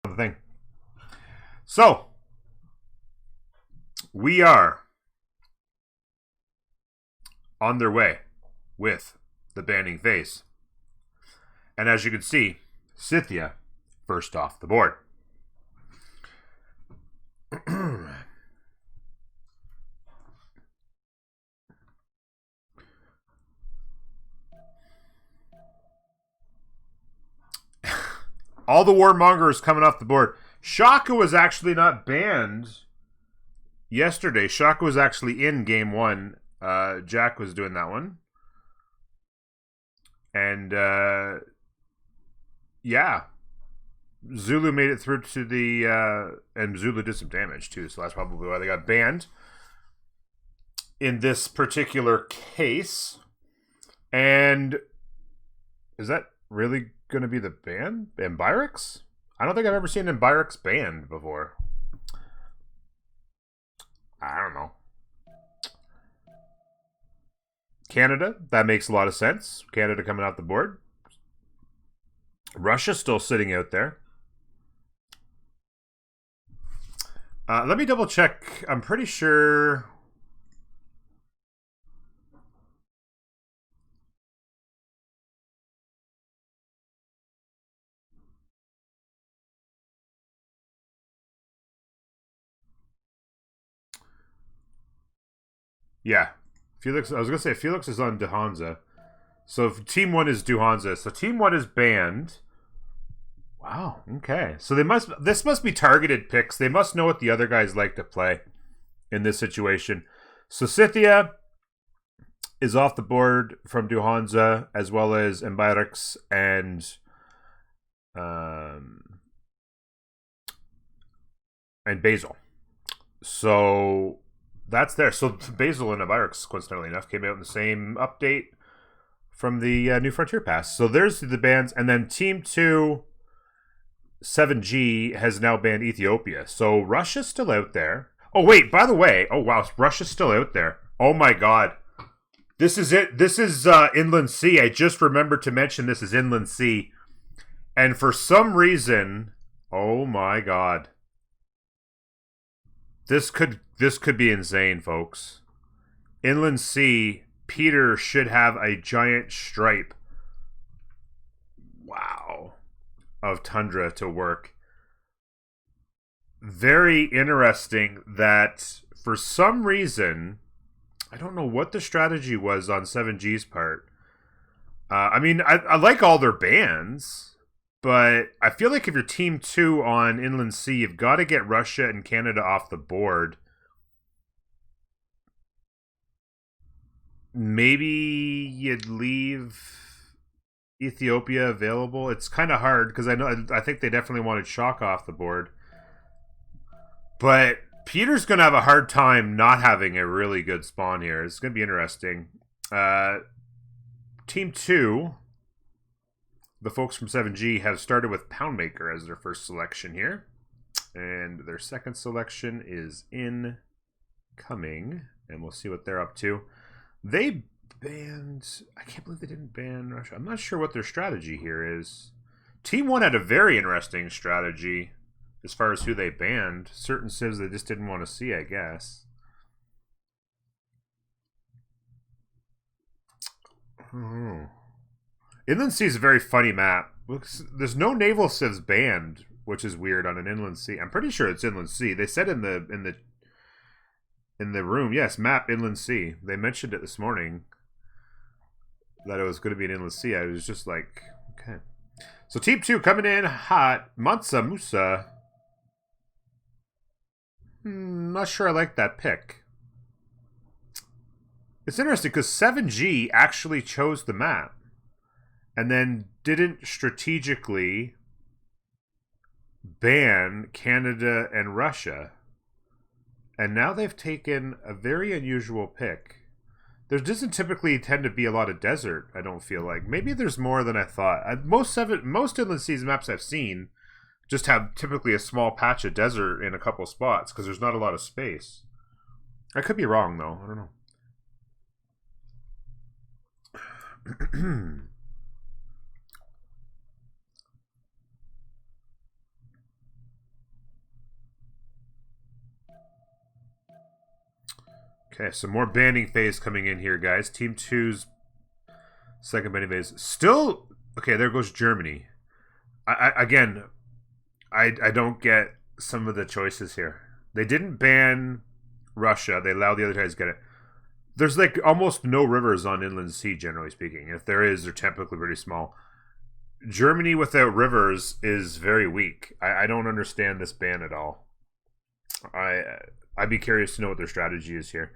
the thing. So we are on their way with the banning phase. And as you can see, Scythia first off the board. All the warmongers coming off the board. Shaka was actually not banned yesterday. Shaka was actually in game one. Jack was doing that one. And yeah, Zulu made it through to the and Zulu did some damage too, so that's probably why they got banned in this particular case. And is that really going to be the ban? Embyrix? I don't think I've ever seen Embyrix banned before. I don't know. Canada, that makes a lot of sense. Canada coming off the board. Russia still sitting out there. Let me double check. I'm pretty sure. Yeah. Felix, I was going to say Felix is on DuHansa. So team 1 is DuHansa. So team 1 is banned. Wow, okay. So this must be targeted picks. They must know what the other guys like to play in this situation. So Scythia is off the board from DuHansa, as well as Embyrix and Basil. So that's there. So Basil and Embyrix, coincidentally enough, came out in the same update from the New Frontier Pass. So there's the bans. And then Team 2, 7G, has now banned Ethiopia. So Russia's still out there. Oh, wait, by the way. Oh, wow, Russia's still out there. Oh, my God. This is it. This is Inland Sea. I just remembered to mention this is Inland Sea. And for some reason, oh, my God. This could be insane, folks. Inland Sea, Peter should have a giant stripe. Wow. Of tundra to work. Very interesting that for some reason, I don't know what the strategy was on 7G's part. I mean, I like all their bans, but I feel like if you're team 2 on Inland Sea, you've got to get Russia and Canada off the board. Maybe you'd leave Ethiopia available. It's kind of hard because I think they definitely wanted Shock off the board. But Peter's going to have a hard time not having a really good spawn here. It's going to be interesting. Team 2, the folks from 7G, have started with Poundmaker as their first selection here. And their second selection is incoming. And we'll see what they're up to. They banned... I can't believe they didn't ban Russia. I'm not sure what their strategy here is. Team 1 had a very interesting strategy as far as who they banned. Certain civs they just didn't want to see, I guess. Inland Sea is a very funny map. There's no naval civs banned, which is weird on an Inland Sea. I'm pretty sure it's Inland Sea. They said in the room, yes, map Inland Sea. They mentioned it this morning that it was going to be an Inland Sea. I was just like, okay. So Team 2 coming in hot. Mansa Musa. Not sure I like that pick. It's interesting because 7G actually chose the map and then didn't strategically ban Canada and Russia. And now they've taken a very unusual pick. There doesn't typically tend to be a lot of desert, I don't feel like. Maybe there's more than I thought. Most Inland Seas maps I've seen just have typically a small patch of desert in a couple spots because there's not a lot of space. I could be wrong, though. I don't know. Okay, so more banding phase coming in here, guys. Team 2's second banding phase. Still, okay, there goes Germany. I don't get some of the choices here. They didn't ban Russia. They allowed the other guys to get it. There's like almost no rivers on inland sea, generally speaking. If there is, they're typically pretty small. Germany without rivers is very weak. I don't understand this ban at all. I'd be curious to know what their strategy is here,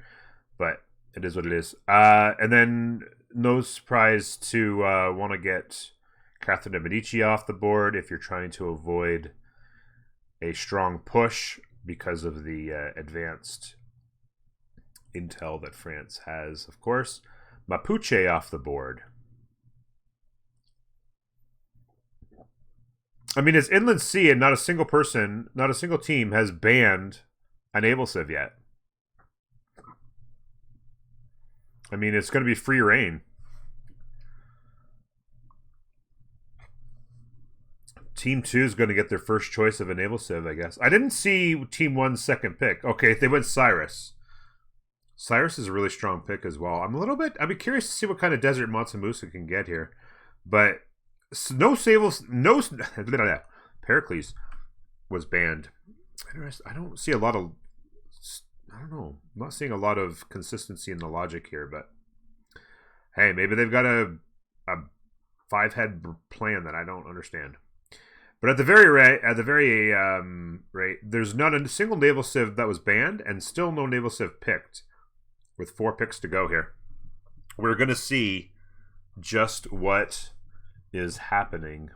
but it is what it is. And then no surprise to want to get Catherine de Medici off the board if you're trying to avoid a strong push because of the advanced intel that France has, of course. Mapuche off the board. I mean, it's inland sea and not a single person, not a single team has banned a naval civ yet. I mean, it's going to be free reign. Team 2 is going to get their first choice of a naval civ, I guess. I didn't see Team 1's second pick. Okay, they went Cyrus. Cyrus is a really strong pick as well. I'd be curious to see what kind of Desert Matsumusa can get here. But Pericles was banned. I don't see a lot of, I don't know. I'm not seeing a lot of consistency in the logic here, but hey, maybe they've got a 5-head plan that I don't understand. But at the very rate, there's not a single naval civ that was banned, and still no naval civ picked. With 4 picks to go here, we're going to see just what is happening.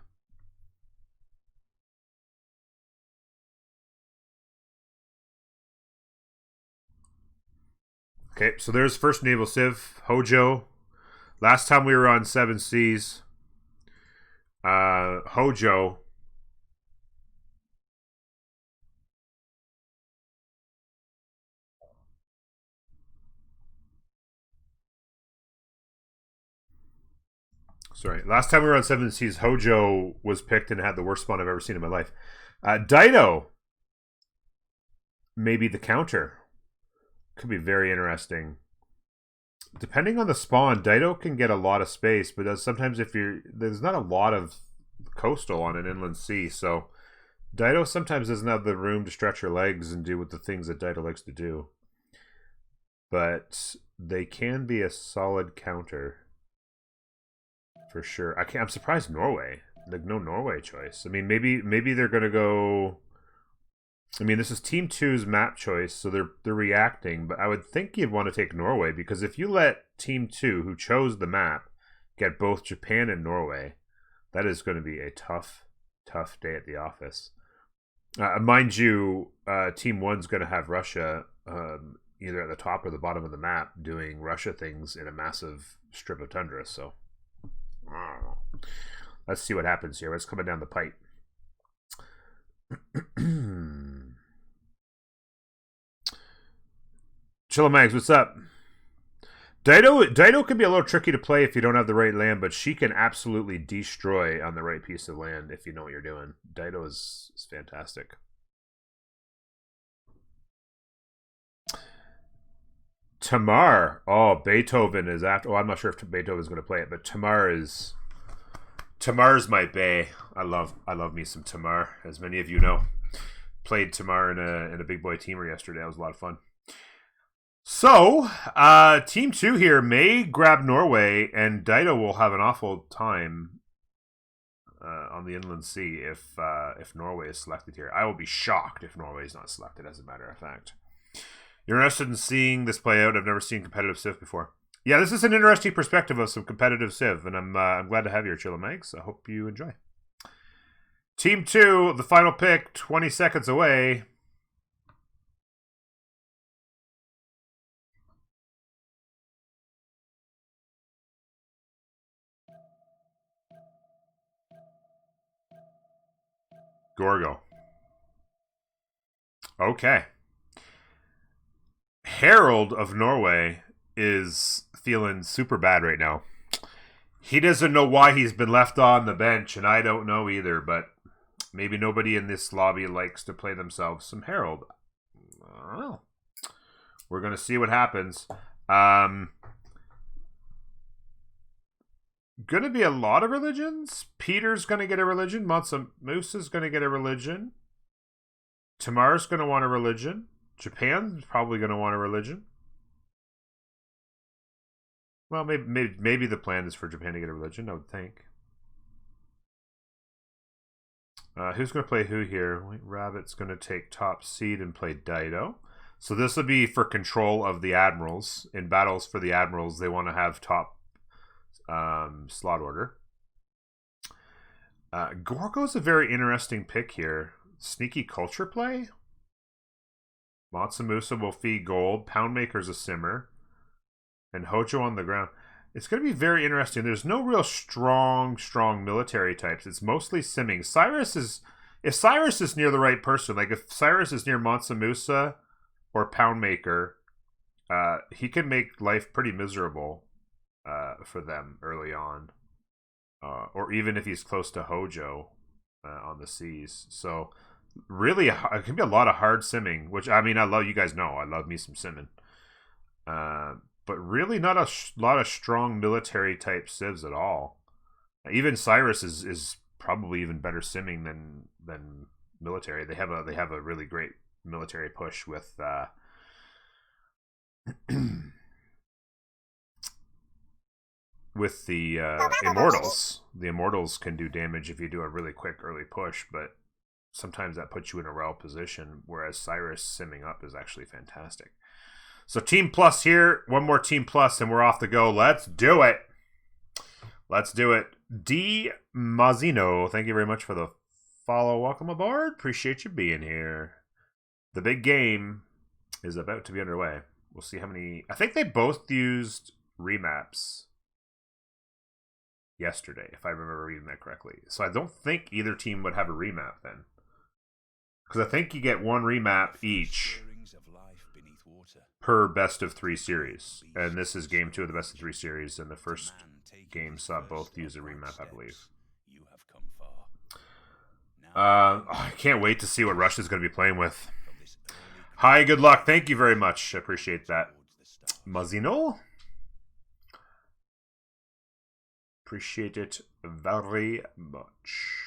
Okay, so there's first naval civ, Hojo. Last time we were on 7 Seas, Hojo. Sorry, last time we were on 7 Seas, Hojo was picked and had the worst spawn I've ever seen in my life. Dido, maybe the counter. Could be very interesting. Depending on the spawn, Dido can get a lot of space, but sometimes there's not a lot of coastal on an inland sea, so Dido sometimes doesn't have the room to stretch her legs and do with the things that Dido likes to do. But they can be a solid counter. For sure. I'm surprised Norway. Like, no Norway choice. I mean, maybe they're gonna go. I mean, this is Team 2's map choice, so they're reacting. But I would think you'd want to take Norway, because if you let Team 2, who chose the map, get both Japan and Norway, that is going to be a tough day at the office. Mind you, Team 1's going to have Russia either at the top or the bottom of the map doing Russia things in a massive strip of tundra. So. Let's see what happens here. What's coming down the pipe? Chillamags, what's up? Dido can be a little tricky to play if you don't have the right land, but she can absolutely destroy on the right piece of land if you know what you're doing. Dido is fantastic. Tamar. Oh, Beethoven is after. Oh, I'm not sure if Beethoven's going to play it, but Tamar's my bae. I love me some Tamar, as many of you know. Played Tamar in a big boy teamer yesterday. It was a lot of fun. So, Team 2 here may grab Norway, and Dido will have an awful time on the inland sea if Norway is selected here. I will be shocked if Norway is not selected, as a matter of fact. You're interested in seeing this play out? I've never seen competitive Civ before. Yeah, this is an interesting perspective of some competitive Civ, and I'm glad to have you here, Chillamags. I hope you enjoy. Team 2, the final pick, 20 seconds away. Gorgo. Okay. Harold of Norway is feeling super bad right now. He doesn't know why he's been left on the bench, and I don't know either, but maybe nobody in this lobby likes to play themselves some Harold. I don't know. We're going to see what happens. Going to be a lot of religions. Peter's going to get a religion. Musa's going to get a religion. Tamar's going to want a religion. Japan's probably going to want a religion. Well, maybe the plan is for Japan to get a religion, I would think. Who's going to play who here? White Rabbit's going to take top seed and play Dido. So this will be for control of the admirals. In battles for the admirals, they want to have top slot order. Gorgo's a very interesting pick here. Sneaky culture play. Matsumosa will feed gold. Poundmaker's a simmer. And Hojo on the ground. It's going to be very interesting. There's no real strong military types. It's mostly simming. If Cyrus is near the right person, like if Cyrus is near Matsumosa or Poundmaker, he can make life pretty miserable for them early on. Or even if he's close to Hojo on the seas. So really, it can be a lot of hard simming, which, I mean, I love, you guys know, I love me some simming. But really not a lot of strong military type civs at all. Even Cyrus is probably even better simming than military. They have a really great military push with with the Immortals. The Immortals can do damage if you do a really quick early push, but sometimes that puts you in a rel position, whereas Cyrus simming up is actually fantastic. So Team Plus here. One more Team Plus and we're off to go. Let's do it. Let's do it. D. Mazzino, thank you very much for the follow. Welcome aboard. Appreciate you being here. The big game is about to be underway. We'll see how many... I think they both used remaps yesterday, if I remember reading that correctly. So I don't think either team would have a remap then. Because I think you get one remap each per best of 3 series. And this is game 2 of the best of 3 series, and the first game saw both use a remap, I believe. I can't wait to see what Russia's going to be playing with. Hi, good luck. Thank you very much. I appreciate that. Mazzino? Appreciate it very much.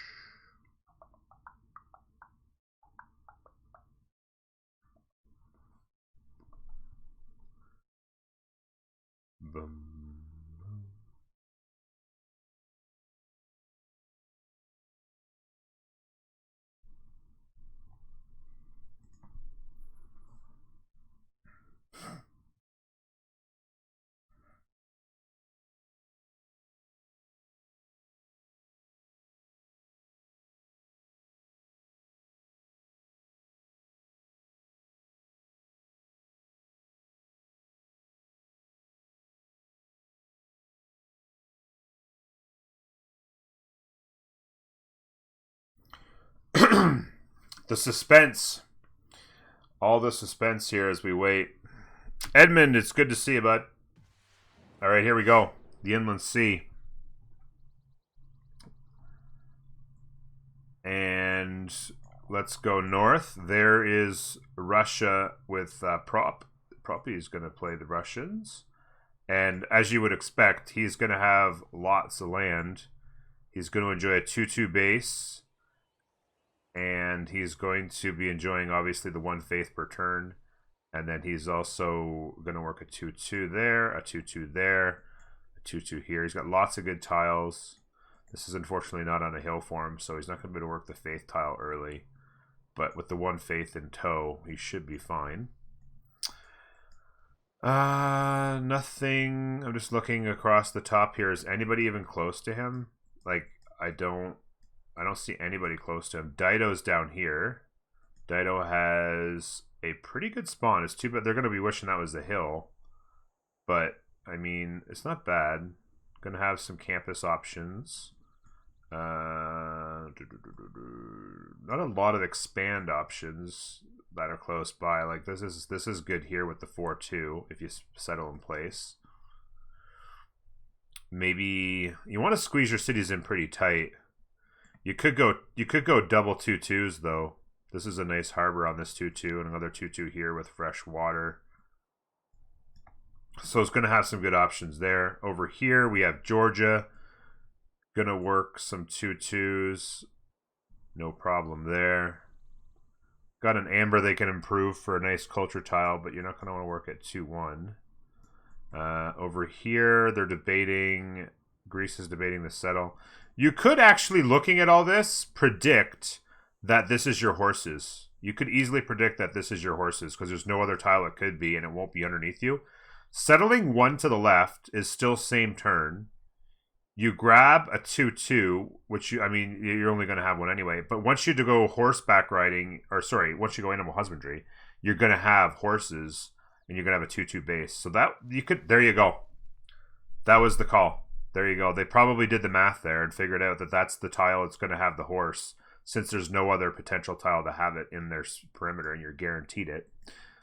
Boom. The suspense. All the suspense here as we wait. Edmund, it's good to see you, bud. All right, here we go. The Inland Sea. And let's go north. There is Russia with Prop. Proppy is going to play the Russians. And as you would expect, he's going to have lots of land. He's going to enjoy a 2-2 base. And he's going to be enjoying, obviously, the 1 faith per turn. And then he's also going to work a 2-2 there, a 2-2 there, a 2-2 here. He's got lots of good tiles. This is unfortunately not on a hill for him, so he's not going to be able to work the faith tile early. But with the 1 faith in tow, he should be fine. Nothing. I'm just looking across the top here. Is anybody even close to him? Like, I don't see anybody close to him. Dido's down here. Dido has a pretty good spawn. It's too bad they're going to be wishing that was the hill. But, I mean, it's not bad. Going to have some campus options. Not a lot of expand options that are close by. Like, this is good here with the 4-2 if you settle in place. Maybe you want to squeeze your cities in pretty tight. You could go double 2-2s though. This is a nice harbor on this 2-2 and another 2-2 here with fresh water. So it's going to have some good options there. Over here, we have Georgia. Going to work some 2-2s. No problem there. Got an amber they can improve for a nice culture tile, but you're not going to want to work at 2-1. Over here, they're debating... Greece is debating the settle. You could actually, looking at all this, predict that this is your horses. You could easily predict that this is your horses because there's no other tile it could be and it won't be underneath you. Settling 1 to the left is still same turn. You grab a 2-2, which you're only going to have one anyway. But once you go horseback riding, once you go animal husbandry, you're going to have horses and you're going to have a 2-2 base. So there you go. That was the call. There you go. They probably did the math there and figured out that that's the tile that's going to have the horse, since there's no other potential tile to have it in their perimeter and you're guaranteed it.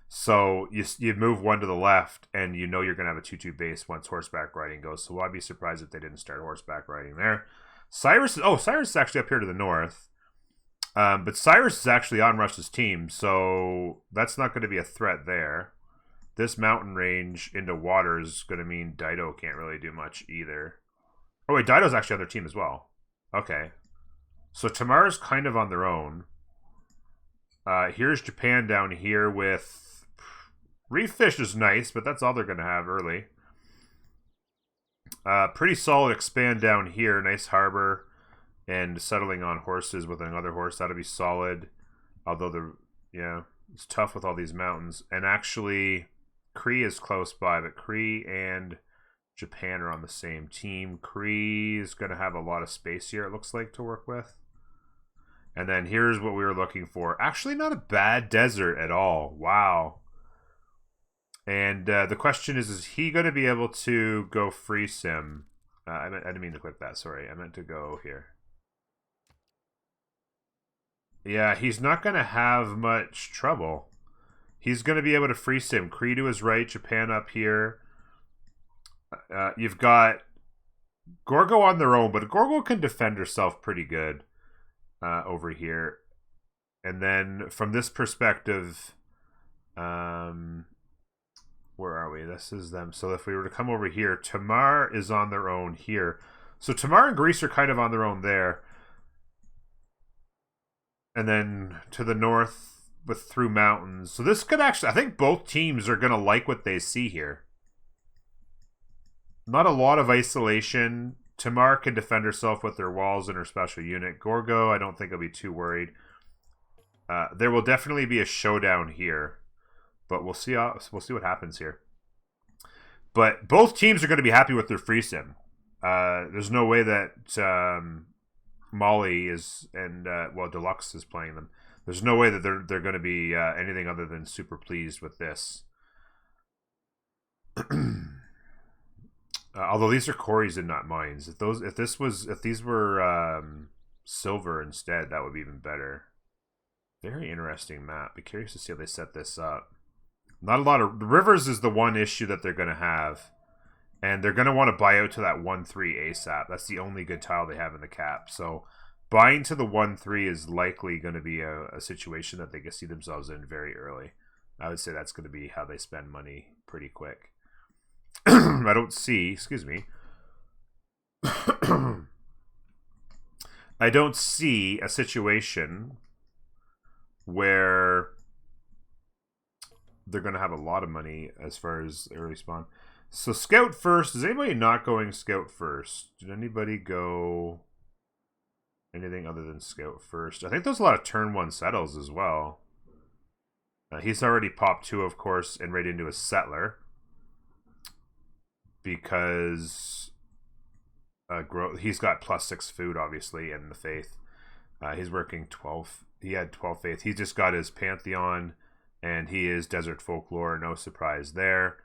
So you move 1 to the left and you know you're going to have a 2-2 base once horseback riding goes. So I'd be surprised if they didn't start horseback riding there. Cyrus is actually up here to the north. But Cyrus is actually on Russia's team, so that's not going to be a threat there. This mountain range into water is going to mean Dido can't really do much either. Oh, wait, Dido's actually on their team as well. Okay. So Tamar's kind of on their own. Here's Japan down here with... Reef Fish is nice, but that's all they're going to have early. Pretty solid expand down here. Nice harbor. And settling on horses with another horse. That'll be solid. Although, it's tough with all these mountains. And actually... Cree is close by, but Cree and Japan are on the same team. Cree is going to have a lot of space here, it looks like, to work with. And then here's what we were looking for. Actually, not a bad desert at all. Wow. And the question is he going to be able to go free sim? I didn't mean to click that. Sorry, I meant to go here. Yeah, he's not going to have much trouble. He's going to be able to free sim. Cree to his right, Japan up here. You've got Gorgo on their own, but Gorgo can defend herself pretty good over here. And then from this perspective, where are we? This is them. So if we were to come over here, Tamar is on their own here. So Tamar and Greece are kind of on their own there. And then to the north, through mountains. So this could actually... I think both teams are going to like what they see here. Not a lot of isolation. Tamar can defend herself with her walls and her special unit. Gorgo, I don't think I'll be too worried. There will definitely be a showdown here. But we'll see what happens here. But both teams are going to be happy with their free sim. There's no way that Molly is... and, Deluxe is playing them. There's no way that they're going to be anything other than super pleased with this. Although these are Corey's and not mines. If these were silver instead, that would be even better. Very interesting map. Be curious to see how they set this up. Not a lot of... Rivers is the one issue that they're going to have. And they're going to want to buy out to that 1-3 ASAP. That's the only good tile they have in the cap. So... Buying to the 1-3 is likely going to be a situation that they can see themselves in very early. I would say that's going to be how they spend money pretty quick. I don't see, excuse me. I don't see a situation where they're going to have a lot of money as far as early spawn. So scout first. Is anybody not going scout first? Did anybody go... anything other than scout first? I think there's a lot of turn 1 settles as well. He's already popped 2, of course, and right into a settler. Because he's got +6 food, obviously, and the faith. He's working 12. He had 12 faith. He just got his Pantheon, and he is Desert Folklore. No surprise there.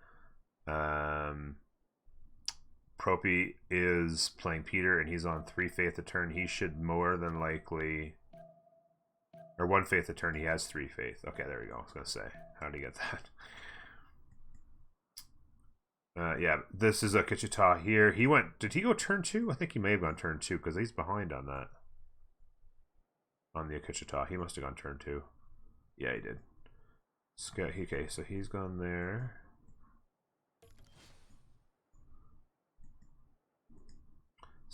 Propi is playing Peter, and he's on 3 faith a turn. He should more than likely... Or 1 faith a turn. He has 3 faith. Okay, there we go. I was going to say. How did he get that? Yeah, this is a Kichita here. He went... Did he go turn 2? I think he may have gone turn 2, because he's behind on that. On the Akichita. He must have gone turn 2. Yeah, he did. Okay, so he's gone there.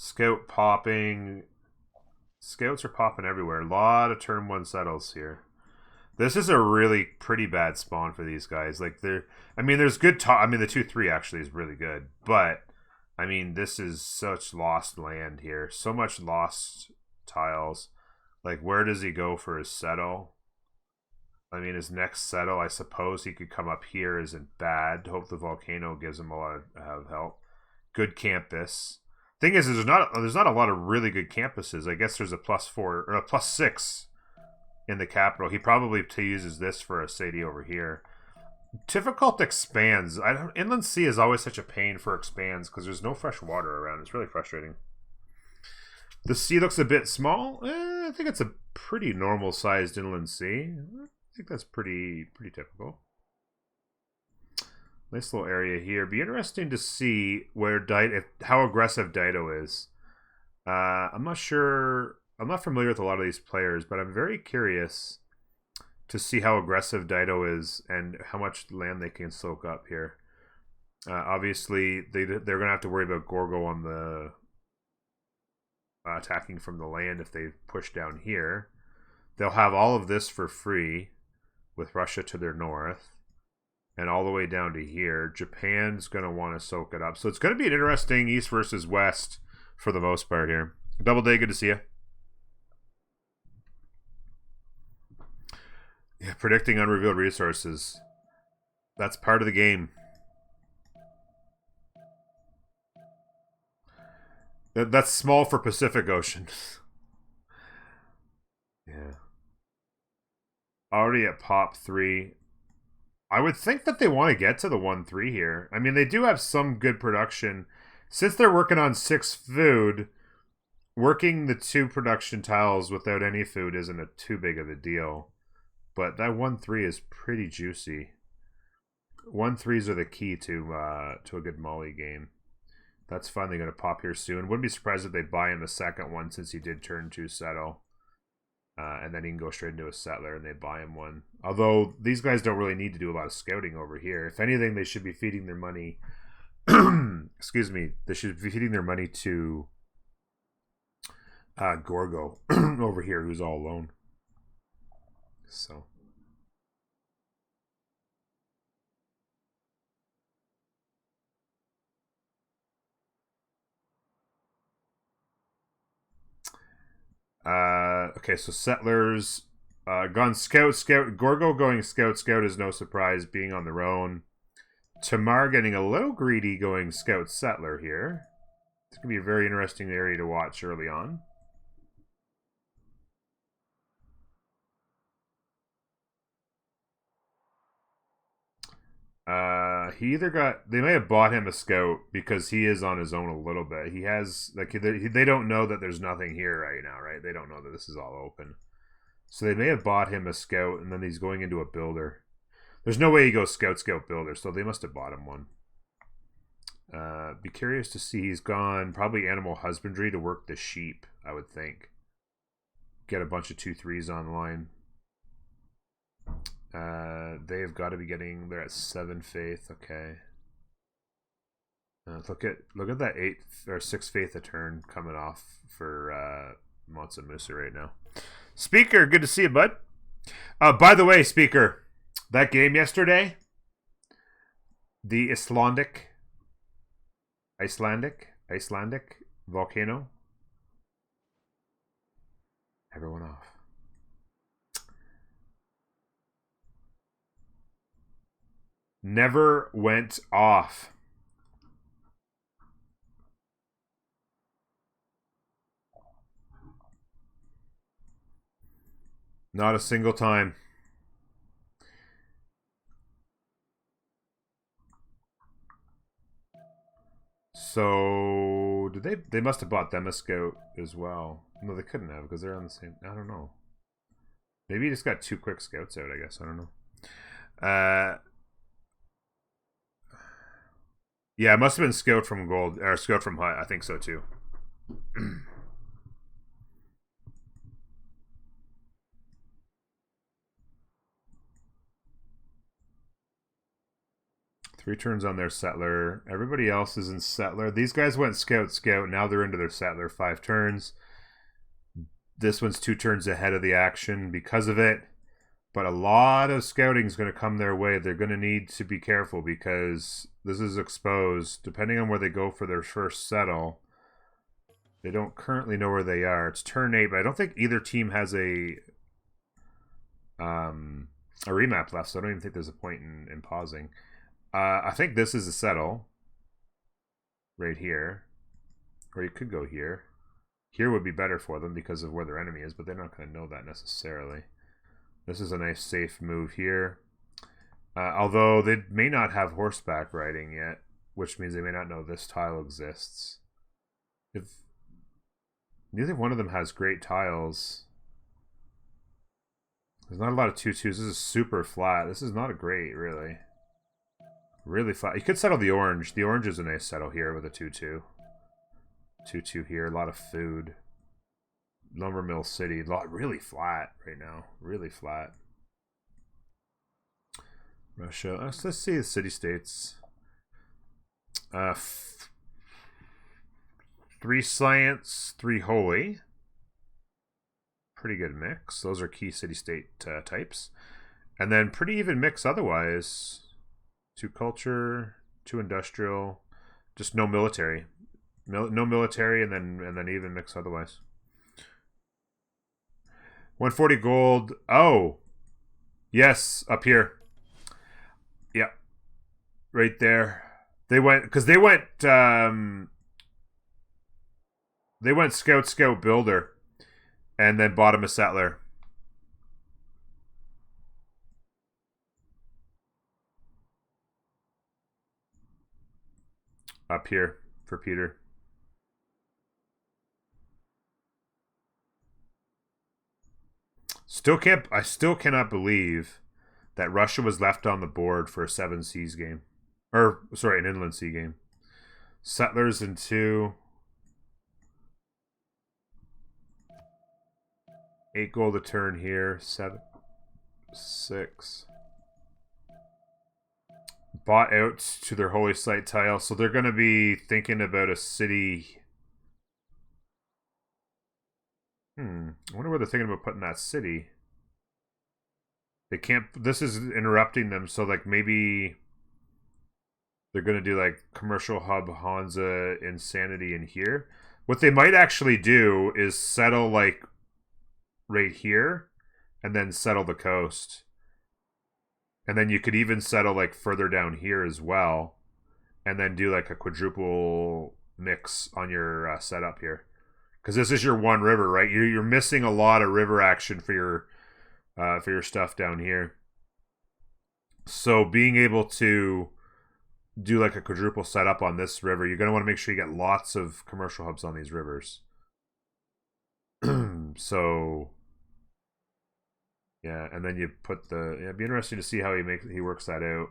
Scout popping. Scouts are popping everywhere. A lot of turn 1 settles here. This is a really pretty bad spawn for these guys. Like I mean, there's good. I mean, the 2/3 actually is really good, but I mean, this is such lost land here. So much lost tiles. Like, where does he go for his settle? I mean, his next settle, I suppose he could come up here. Isn't bad. Hope the volcano gives him a lot of help. Good campus. Thing is, there's not a lot of really good campuses. I guess there's a +4 or a +6 in the capital. He probably uses this for a city over here. Difficult expands. Inland Sea is always such a pain for expands because there's no fresh water around. It's really frustrating. The sea looks a bit small. I think it's a pretty normal sized inland sea. I think that's pretty typical. Nice little area here. Be interesting to see where how aggressive Dido is. I'm not sure. I'm not familiar with a lot of these players, but I'm very curious to see how aggressive Dido is and how much land they can soak up here. Obviously, they're going to have to worry about Gorgo on the attacking from the land if they push down here. They'll have all of this for free with Russia to their north and all the way down to here. Japan's going to want to soak it up. So it's going to be an interesting east versus west for the most part here. Double Day, good to see you. Yeah, predicting unrevealed resources. That's part of the game. That's small for Pacific Ocean. Yeah. Already at pop 3. I would think that they want to get to the 1-3 here. I mean, they do have some good production. Since they're working on 6 food, working the 2 production tiles without any food isn't too big of a deal. But that 1-3 is pretty juicy. 1-3s are the key to a good Molly game. That's finally going to pop here soon. Wouldn't be surprised if they buy him the second one since he did turn 2 settle. And then he can go straight into a settler and they buy him one. Although these guys don't really need to do a lot of scouting over here. If anything, they should be feeding their money. Excuse me. They should be feeding their money to Gorgo over here, who's all alone. So. Okay, so settlers gone scout. Gorgo going scout is no surprise, being on their own. Tamar getting a little greedy going scout settler here. It's gonna be a very interesting area to watch early on. They may have bought him a scout because he is on his own a little bit. He has, like, they don't know that there's nothing here right now, right? They don't know that this is all open. So they may have bought him a scout and then he's going into a builder. There's no way he goes scout, builder, so they must have bought him one. Be curious to see. He's gone probably animal husbandry to work the sheep, I would think. Get a bunch of 2-3s online. They've got to be getting. They're at 7 faith. Okay. Look at that 8 or 6 faith a turn coming off for Monza Musa right now. Speaker, good to see you, bud. By the way, Speaker, that game yesterday, the Icelandic volcano, everyone off. Never went off. Not a single time. So did they must have bought them a scout as well. No, they couldn't have because they're on the same. I don't know. Maybe he just got 2 quick scouts out, I guess. I don't know. Yeah, it must have been scout from gold or scout from hut. I think so too. 3 turns on their settler. Everybody else is in settler. These guys went scout, scout. Now they're into their settler. 5 turns. This one's 2 turns ahead of the action because of it. But a lot of scouting is going to come their way. They're going to need to be careful because this is exposed. Depending on where they go for their first settle, they don't currently know where they are. It's turn 8, but I don't think either team has a remap left, so I don't even think there's a point in pausing. I think this is a settle right here, or you could go here. Here would be better for them because of where their enemy is, but they're not going to know that necessarily. This is a nice safe move here. Although they may not have horseback riding yet, which means they may not know this tile exists. If neither one of them has great tiles. There's not a lot of 2-2s. This is super flat. This is not a great, really. Really flat. You could settle the orange. The orange is a nice settle here with a 2-2. 2-2 here. A lot of food. Lumber Mill City. Really flat right now. Really flat. Russia. Let's see the city-states. 3 science, 3 holy. Pretty good mix. Those are key city-state types. And then pretty even mix otherwise. 2 culture, 2 industrial. Just no military. No military, and then even mix otherwise. 140 gold. Oh, yes, up here. Yeah, right there. They went because they went scout builder, and then bought him a settler. Up here for Peter. I still cannot believe that Russia was left on the board for a 7 seas game. Or, sorry, an inland sea game. Settlers in 2. 8 gold a turn here. 7. 6. Bought out to their holy site tile. So they're going to be thinking about a city. I wonder where they're thinking about putting that city. They can't. This is interrupting them. So, like, maybe they're going to do, like, commercial hub, Hansa, insanity in here. What they might actually do is settle, like, right here. And then settle the coast. And then you could even settle, like, further down here as well. And then do, like, a quadruple mix on your setup here. Because this is your one river, right? You're missing a lot of river action for your stuff down here. So being able to do like a quadruple setup on this river, you're going to want to make sure you get lots of commercial hubs on these rivers. So yeah, and then you put the. It'd be interesting to see how he works that out.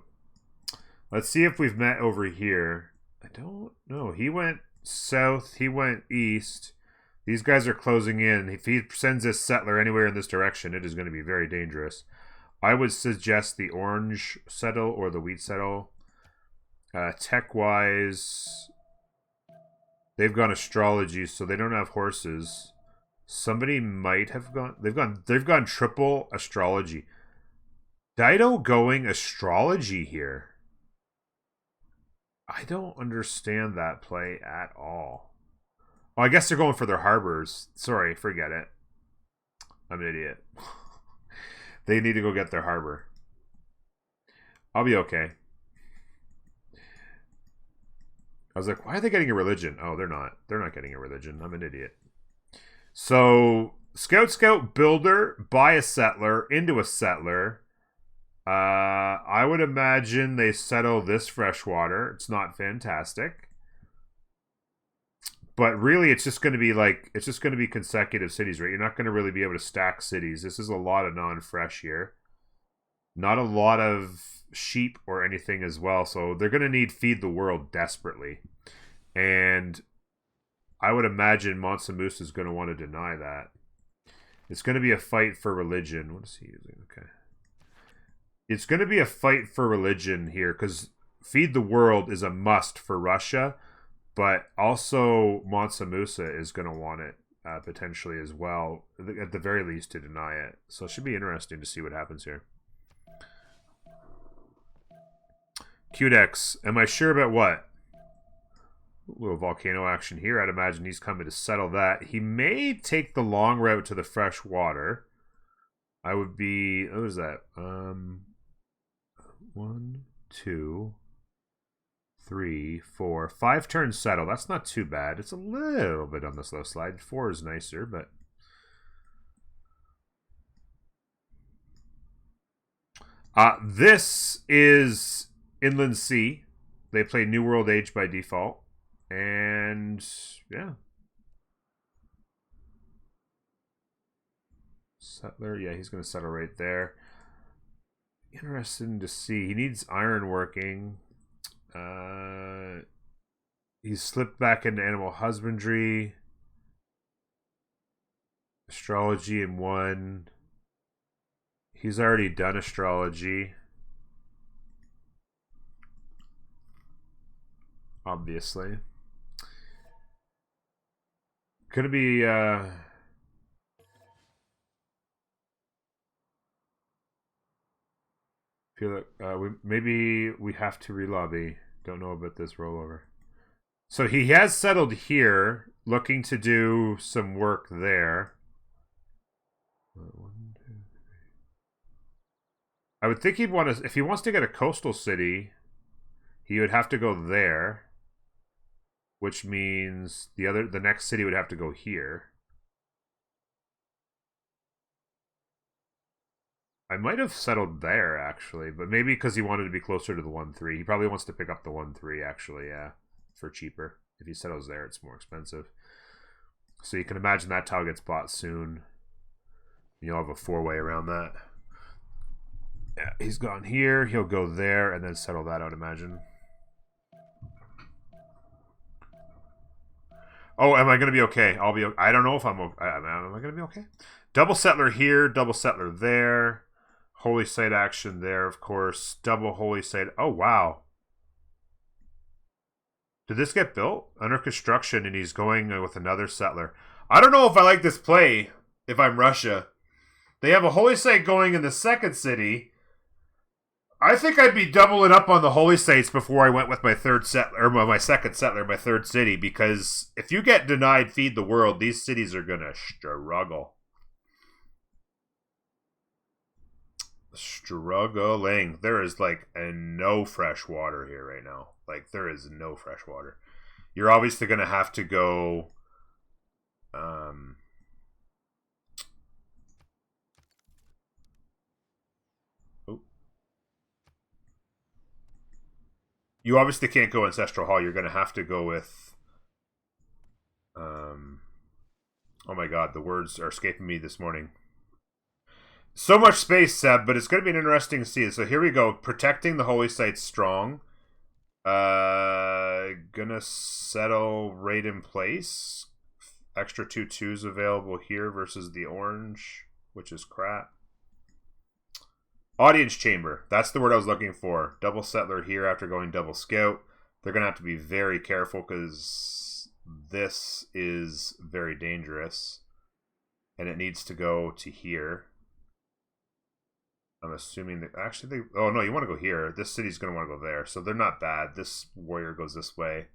Let's see if we've met over here. I don't know. He went south. He went east. These guys are closing in. If he sends his settler anywhere in this direction, it is going to be very dangerous. I would suggest the orange settle or the wheat settle. Tech-wise, they've gone astrology, so they don't have horses. Somebody might have gone. They've gone triple astrology. Dido going astrology here. I don't understand that play at all. Oh, I guess they're going for their harbors. Sorry, forget it. I'm an idiot. They need to go get their harbor. I'll be okay. I was like, why are they getting a religion? Oh, they're not. They're not getting a religion. I'm an idiot. So, Scout Builder, buy a settler, into a settler. I would imagine they settle this freshwater. It's not fantastic. But really, it's just going to be consecutive cities, right? You're not going to really be able to stack cities. This is a lot of non-fresh here. Not a lot of sheep or anything as well. So they're going to need Feed the World desperately. And I would imagine Monsamus is going to want to deny that. It's going to be a fight for religion. What is he using? Okay. It's going to be a fight for religion here because Feed the World is a must for Russia, but also Mansa Musa is going to want it potentially as well, at the very least to deny it. So it should be interesting to see what happens here. Cudex, am I sure about what? A little volcano action here. I'd imagine he's coming to settle that. He may take the long route to the fresh water. I would be... What is that? 1, 2, 3, 4, 5 turns settle. That's not too bad. It's a little bit on the slow slide. 4 is nicer, but... This is Inland Sea. They play New World Age by default. And, yeah. Settler, yeah, he's going to settle right there. Interesting to see. He needs iron working. He's slipped back into animal husbandry. Astrology in 1. He's already done astrology. Obviously. Could it be feel like maybe we have to relobby. Don't know about this rollover. So he has settled here, looking to do some work there. 1, 2, 3. I would think he'd want to, if he wants to get a coastal city, he would have to go there, which means the next city would have to go here. I might have settled there, actually, but maybe because he wanted to be closer to the 1-3. He probably wants to pick up the 1-3, actually, yeah, for cheaper. If he settles there, it's more expensive. So you can imagine that tile gets bought soon. You'll have a 4-way around that. Yeah, he's gone here. He'll go there and then settle that out, imagine. Oh, am I going to be okay? I'll be okay. I don't know if I'm okay. Am I going to be okay? Double settler here, double settler there. Holy Site action there, of course. Double Holy Site. Oh, wow. Did this get built? Under construction, and he's going with another settler. I don't know if I like this play if I'm Russia. They have a Holy Site going in the second city. I think I'd be doubling up on the Holy Sites before I went with my third settler, or my second settler, my third city, because if you get denied Feed the World, these cities are going to struggle. Struggling. There is like no fresh water here right now. Like there is no fresh water. You're obviously going to have to go you obviously can't go Ancestral Hall. You're going to have to go with oh my god, the words are escaping me this morning. So much space, Seb, but it's going to be interesting to see. So here we go. Protecting the Holy Sites strong. Gonna settle right in place. Extra 2/2s available here versus the orange, which is crap. Audience Chamber. That's the word I was looking for. Double settler here after going double scout. They're going to have to be very careful because this is very dangerous. And it needs to go to here. I'm assuming that actually oh no, you want to go here. This city's going to want to go there. So they're not bad. This warrior goes this way.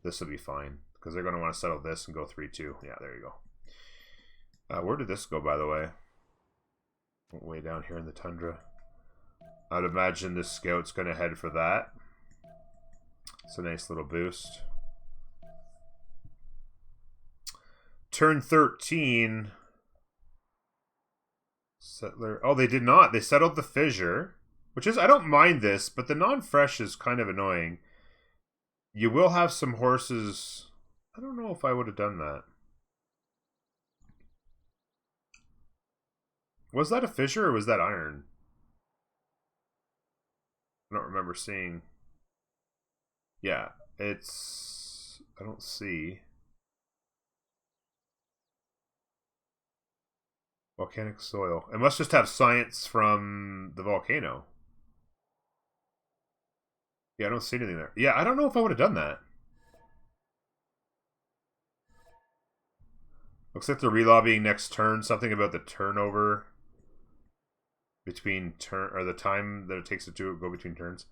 This will be fine because they're going to want to settle this and go 3-2. Yeah, there you go. Where did this go, by the way? Way down here in the tundra. I'd imagine this scout's going to head for that. It's a nice little boost. Turn 13. Settler. Oh, they did not. They settled the fissure, which is, I don't mind this, but the non-fresh is kind of annoying. You will have some horses. I don't know if I would have done that. Was that a fissure or was that iron? I don't remember seeing. Yeah, it's... I don't see. Volcanic soil. It must just have science from the volcano. Yeah, I don't see anything there. Yeah, I don't know if I would have done that. Looks like they're relobbying next turn. Something about the turnover between turn, or the time that it takes to go between turns.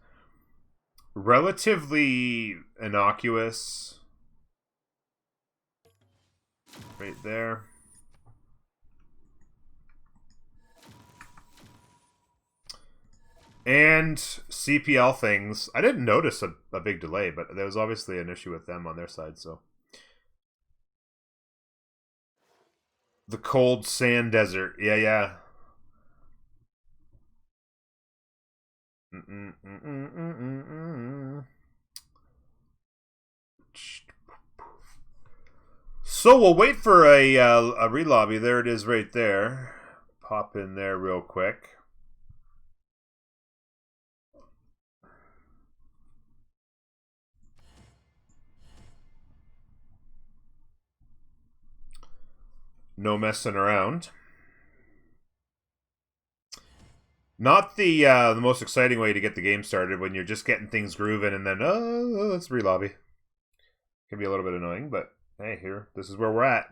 Relatively innocuous. Right there. And CPL things. I didn't notice a big delay, but there was obviously an issue with them on their side, so. The cold sand desert. Yeah, yeah. So we'll wait for a relobby. There it is right there. Pop in there real quick. No messing around. Not the most exciting way to get the game started when you're just getting things grooving and then, oh, let's relobby. Can be a little bit annoying, but hey, this is where we're at.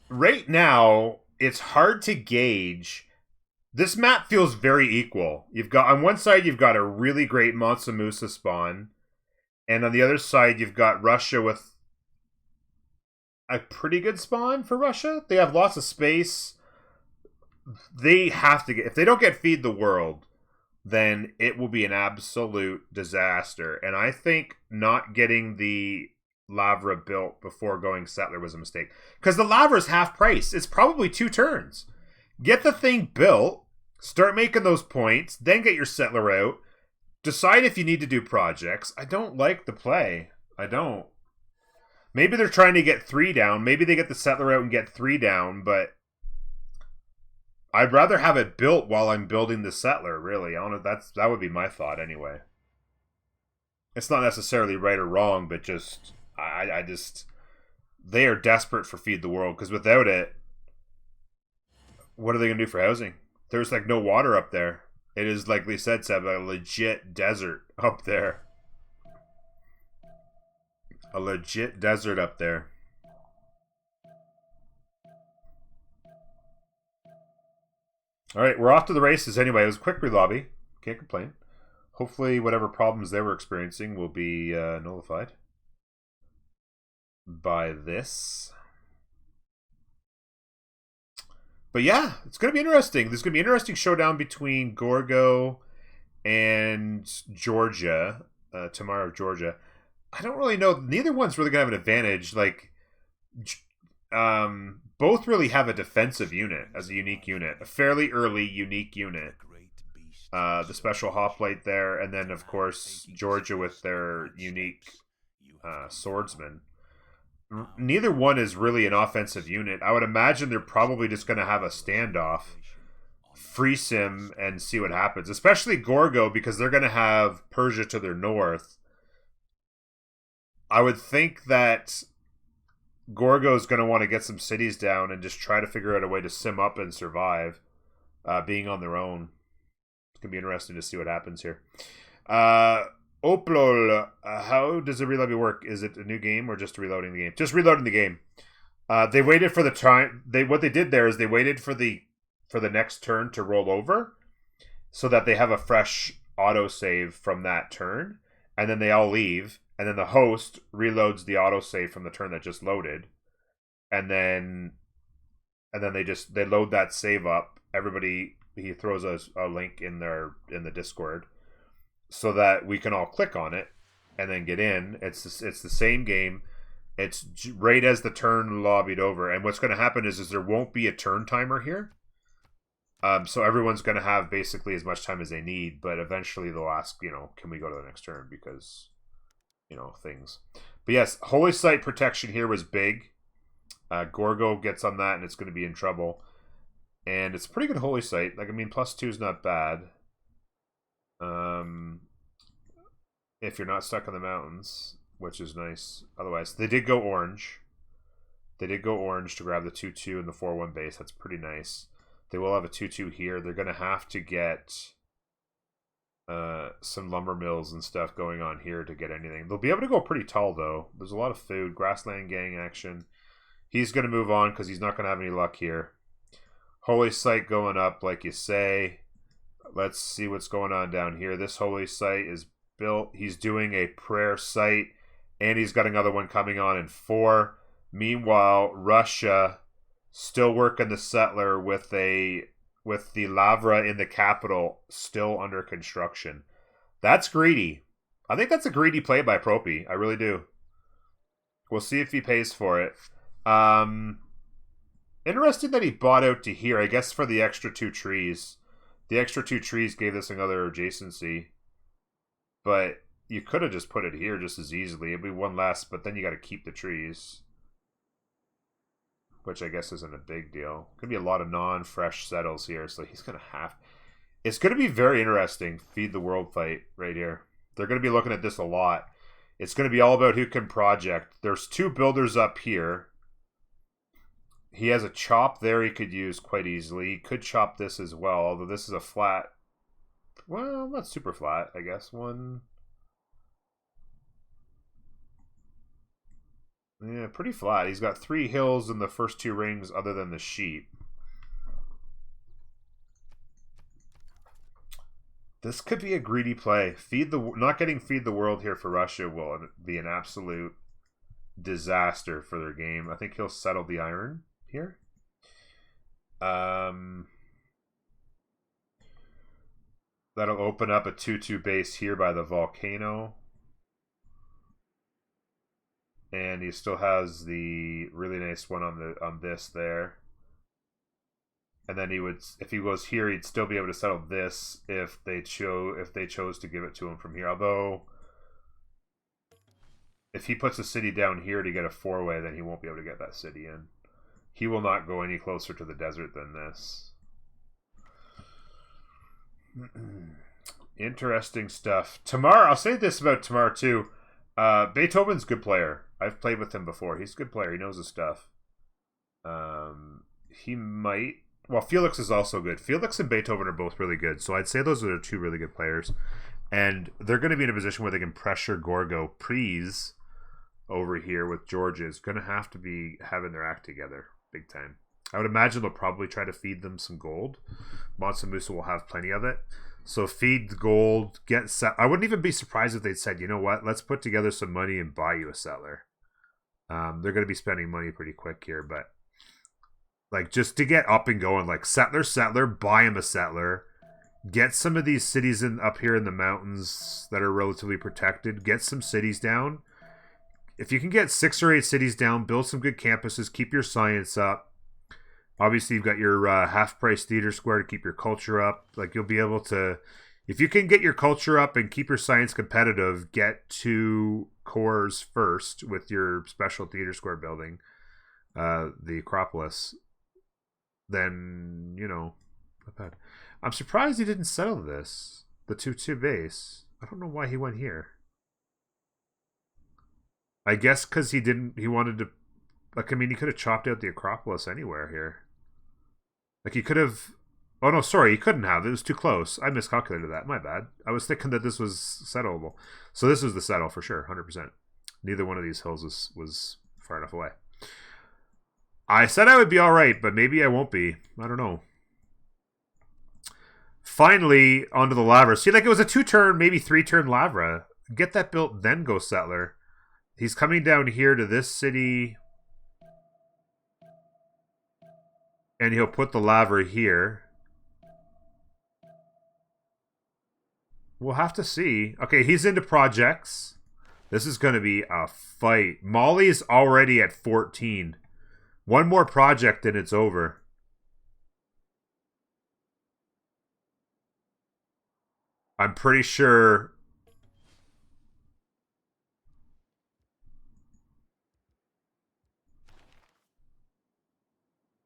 Right now, it's hard to gauge. This map feels very equal. You've got, on one side, you've got a really great Mansa Musa spawn, and on the other side, you've got Russia with a pretty good spawn for Russia. They have lots of space. They have to get, if they don't get Feed the World, then it will be an absolute disaster. And I think not getting the Lavra built before going Settler was a mistake. Because the Lavra is half price. It's probably 2 turns. Get the thing built, start making those points, then get your Settler out. Decide if you need to do projects. I don't like the play. I don't. Maybe they're trying to get 3 down. Maybe they get the Settler out and get 3 down, but I'd rather have it built while I'm building the Settler, really. I don't know, that would be my thought anyway. It's not necessarily right or wrong, but just I just, they are desperate for Feed the World, because without it, what are they going to do for housing? There's like no water up there. It is, like Lee said, Seb, a legit desert up there. A legit desert up there. Alright, we're off to the races anyway. It was a quick relobby. Can't complain. Hopefully whatever problems they were experiencing will be nullified by this. But yeah, it's going to be interesting. There's going to be an interesting showdown between Gorgo and Georgia. Tamara of Georgia. I don't really know. Neither one's really going to have an advantage. Like, both really have a defensive unit as a unique unit. A fairly early unique unit. The special hoplite there. And then, of course, Georgia with their unique swordsman. Neither one is really an offensive unit. I would imagine they're probably just going to have a standoff, freeze him, and see what happens. Especially Gorgo, because they're going to have Persia to their north. I would think that Gorgo is going to want to get some cities down and just try to figure out a way to sim up and survive, being on their own. It's going to be interesting to see what happens here. Oplol, how does a relobby work? Is it a new game or just reloading the game? Just reloading the game. They waited for the time. What they did there is they waited for the next turn to roll over, so that they have a fresh autosave from that turn, and then they all leave, and then the host reloads the autosave from the turn that just loaded, and then they load that save up. Everybody, he throws a link in the Discord, so that we can all click on it and then get in. It's the same game. It's right as the turn lobbied over. And what's going to happen is there won't be a turn timer here. So everyone's going to have basically as much time as they need. But eventually they'll ask, can we go to the next turn? Because, things. But yes, Holy Site protection here was big. Gorgo gets on that and it's going to be in trouble. And it's a pretty good Holy Site. Like, I mean, +2 is not bad. If you're not stuck in the mountains, which is nice. Otherwise, they did go orange. They did go orange to grab the 2-2 and the 4-1 base. That's pretty nice. They will have a 2-2 here. They're going to have to get some lumber mills and stuff going on here to get anything. They'll be able to go pretty tall, though. There's a lot of food. Grassland gang action. He's going to move on because he's not going to have any luck here. Holy site going up, like you say. Let's see what's going on down here. This holy site is built. He's doing a prayer site, and he's got another one coming on in 4. Meanwhile, Russia still working the settler with the Lavra in the capital still under construction. That's greedy. I think that's a greedy play by Propi. I really do. We'll see if he pays for it. Interesting that he bought out to here, I guess for the extra 2 trees. The extra 2 trees gave this another adjacency. But you could have just put it here just as easily. It'd be 1 less, but then you got to keep the trees. Which I guess isn't a big deal. Could be a lot of non-fresh settles here, so he's going to have... It's going to be very interesting, Feed the World fight right here. They're going to be looking at this a lot. It's going to be all about who can project. There's 2 builders up here. He has a chop there he could use quite easily. He could chop this as well, although this is a flat... Well, not super flat, I guess. 1... Yeah, pretty flat. He's got 3 hills in the first 2 rings other than the sheep. This could be a greedy play. Not getting Feed the World here for Russia will be an absolute disaster for their game. I think he'll settle the iron here. That'll open up a 2-2 base here by the volcano. And he still has the really nice one on this there. And then he would, if he goes here, he'd still be able to settle this if they chose to give it to him from here. Although, if he puts a city down here to get a 4-way, then he won't be able to get that city in. He will not go any closer to the desert than this. Interesting stuff. Tamar, I'll say this about Tamar too. Beethoven's a good player. I've played with him before. He's a good player. He knows his stuff. He might... Well, Felix is also good. Felix and Beethoven are both really good. So I'd say those are 2 really good players. And they're going to be in a position where they can pressure Gorgo. Prees over here with Georgia is going to have to be having their act together big time. I would imagine they'll probably try to feed them some gold. Mansa Musa will have plenty of it. So feed the gold, get set. I wouldn't even be surprised if they'd said, you know what, let's put together some money and buy you a settler. They're going to be spending money pretty quick here, but like just to get up and going, like settler, buy him a settler. Get some of these cities up here in the mountains that are relatively protected. Get some cities down. If you can get 6 or 8 cities down, build some good campuses, keep your science up. Obviously, you've got your half-price theater square to keep your culture up. Like, you'll be able to... If you can get your culture up and keep your science competitive, get 2 cores first with your special theater square building, the Acropolis, then, you know, not bad. I'm surprised he didn't settle this, the 2-2 base. I don't know why he went here. I guess because he wanted to... Like, I mean, he could have chopped out the Acropolis anywhere here. Like, he could have... Oh, no, sorry, he couldn't have. It was too close. I miscalculated that. My bad. I was thinking that this was settleable. So this was the settle for sure, 100%. Neither one of these hills was far enough away. I said I would be all right, but maybe I won't be. I don't know. Finally, onto the Lavra. See, like, it was a 2-turn, maybe 3-turn Lavra. Get that built, then go settler. He's coming down here to this city... And he'll put the Lavra here. We'll have to see. Okay, he's into projects. This is going to be a fight. Molly's already at 14. 1 more project and it's over. I'm pretty sure...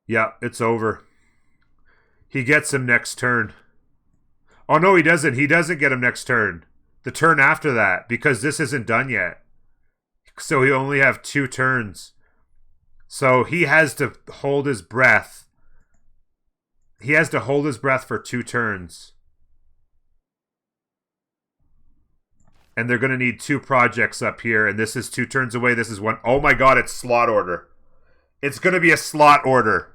Yeah, it's over. He gets him next turn. Oh, no, he doesn't. He doesn't get him next turn. The turn after that, because this isn't done yet. So he only have 2 turns. So he has to hold his breath. He has to hold his breath for 2 turns. And they're going to need 2 projects up here. And this is 2 turns away. This is 1. Oh my god, it's slot order. It's going to be a slot order.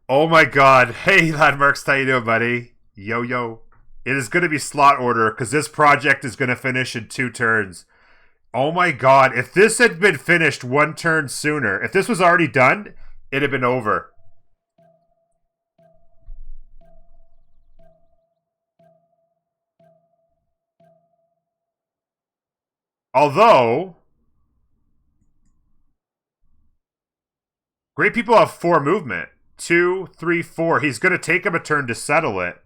Oh my god. Hey, Ladmerks, how you doing, buddy? Yo, yo. It is going to be slot order because this project is going to finish in 2 turns. Oh my god. If this had been finished 1 turn sooner, if this was already done, it'd have been over. Although, great people have 4 movement. 2, 3, 4. He's going to take him a turn to settle it.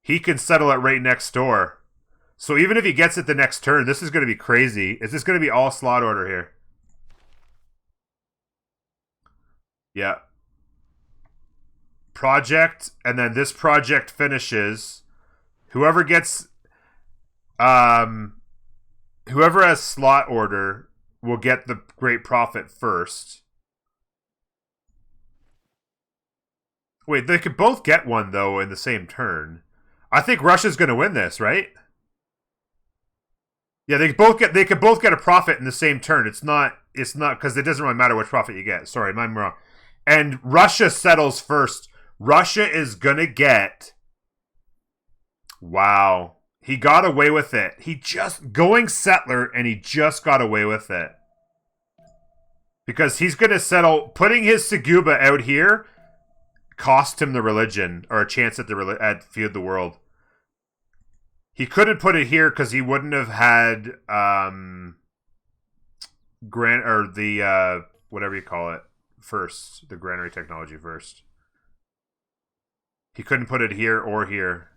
He can settle it right next door. So even if he gets it the next turn, this is going to be crazy. Is this going to be all slot order here? Yeah. Project, and then this project finishes. Whoever gets... whoever has slot order will get the great profit first. Wait, they could both get one, though, in the same turn. I think Russia's going to win this, right? Yeah, they could both get a profit in the same turn. It's not because it doesn't really matter which profit you get. Sorry, I'm wrong. And Russia settles first. Russia is going to get... Wow. He got away with it. He just... Going settler, and he just got away with it. Because he's going to settle... Putting his Seguba out here cost him the religion, or a chance at Feud the World. He couldn't put it here because he wouldn't have had... whatever you call it, first. The granary technology first. He couldn't put it here or here.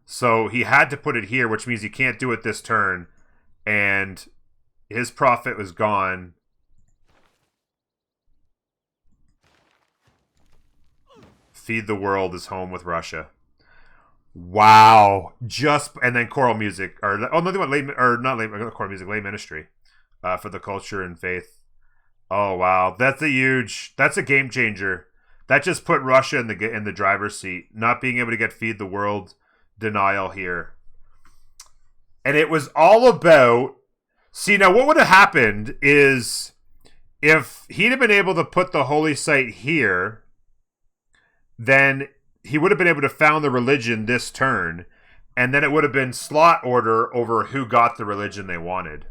So he had to put it here, which means he can't do it this turn. And his profit was gone. Feed the World is home with Russia. Wow. And then choral music. No, they want choral music, lay ministry. For the culture and faith. Oh, wow. That's a game changer. That just put Russia in the driver's seat. Not being able to get Feed the World denial here. And it was all about... See, now what would have happened is if he'd have been able to put the holy site here, then he would have been able to found the religion this turn, and then it would have been slot order over who got the religion they wanted.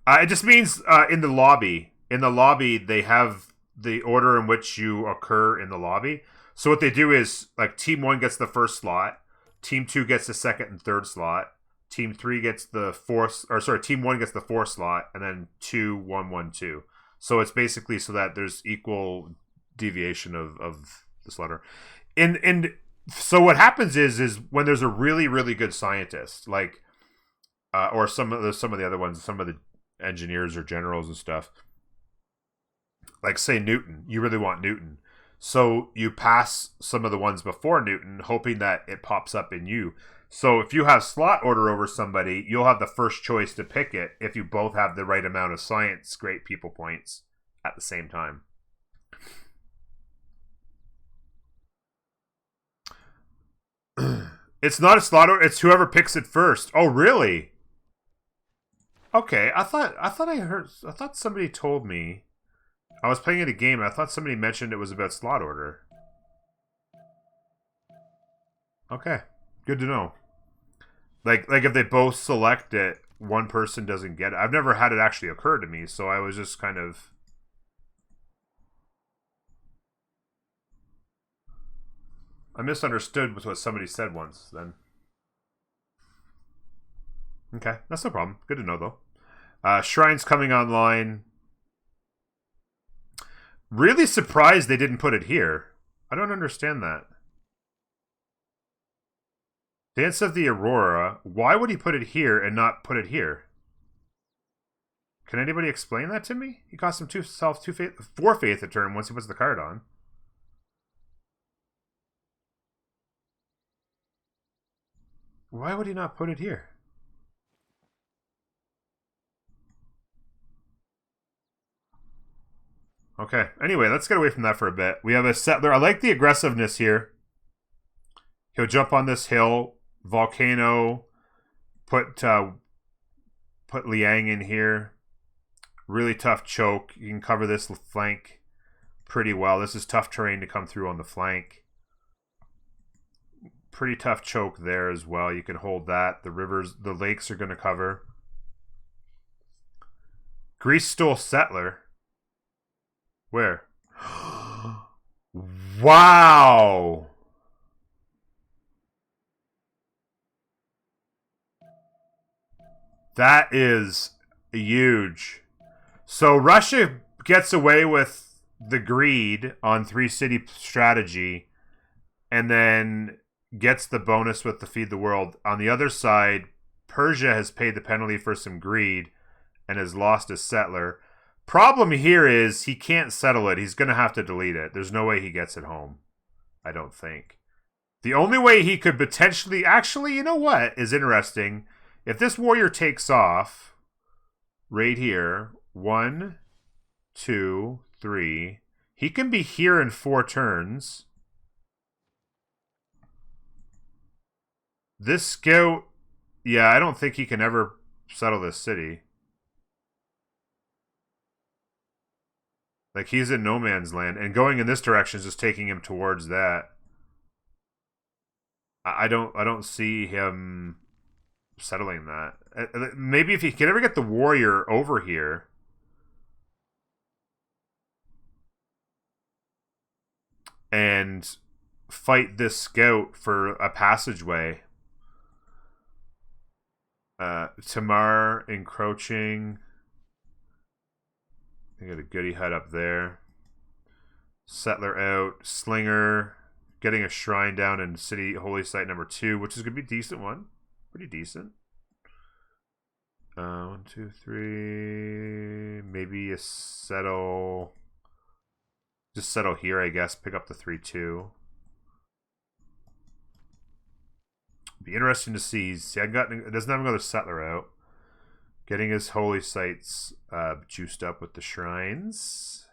It just means in the lobby. In the lobby, they have the order in which you occur in the lobby. So what they do is, like, Team 1 gets the first slot, Team 2 gets the second and third slot, Team 3 gets the fourth, Team 1 gets the fourth slot, and then 2, 1, 1, 2. So it's basically so that there's equal deviation of the slaughter. And so what happens is when there's a really, really good scientist, like, or some of the other ones, some of the engineers or generals and stuff, like, say, Newton. You really want Newton. So you pass some of the ones before Newton, hoping that it pops up in you. So if you have slot order over somebody, you'll have the first choice to pick it if you both have the right amount of science, great people points at the same time. It's not a slot order, it's whoever picks it first. Oh, really? Okay, I thought somebody told me. I was playing a game and I thought somebody mentioned it was about slot order. Okay, good to know. Like if they both select it, one person doesn't get it. I've never had it actually occur to me, so I was just kind of... I misunderstood with what somebody said once, then. Okay, that's no problem. Good to know, though. Shrine's coming online. Really surprised they didn't put it here. I don't understand that. Dance of the Aurora. Why would he put it here and not put it here? Can anybody explain that to me? He costs him 4 faith a turn once he puts the card on. Why would he not put it here? Okay. Anyway, let's get away from that for a bit. We have a settler. I like the aggressiveness here. He'll jump on this hill. Volcano. Put Liang in here. Really tough choke. You can cover this flank pretty well. This is tough terrain to come through on the flank. Pretty tough choke there as well. You can hold that. The rivers, the lakes are going to cover. Greece stole settler. Where? Wow! That is huge. So Russia gets away with the greed on 3-city strategy and then gets the bonus with the feed the world. On the other side, Persia has paid the penalty for some greed and has lost his settler. Problem here is he can't settle it. He's going to have to delete it. There's no way he gets it home, I don't think. The only way he could potentially... Actually, you know what is interesting? If this warrior takes off right here, 1, 2, 3, he can be here in 4 turns. This scout... Yeah, I don't think he can ever settle this city. Like, he's in no man's land, and going in this direction is just taking him towards that. I don't see him settling that. Maybe if he can ever get the warrior over here. And fight this scout for a passageway. Tamar encroaching. I got a goody hut up there. Settler out. Slinger getting a shrine down in city holy site number 2, which is going to be a decent one. Pretty decent. 1, 2, 3. Maybe a settle. Just settle here, I guess. Pick up the 3-2. Be interesting to see. See, it doesn't have another settler out. Getting his holy sites juiced up with the shrines.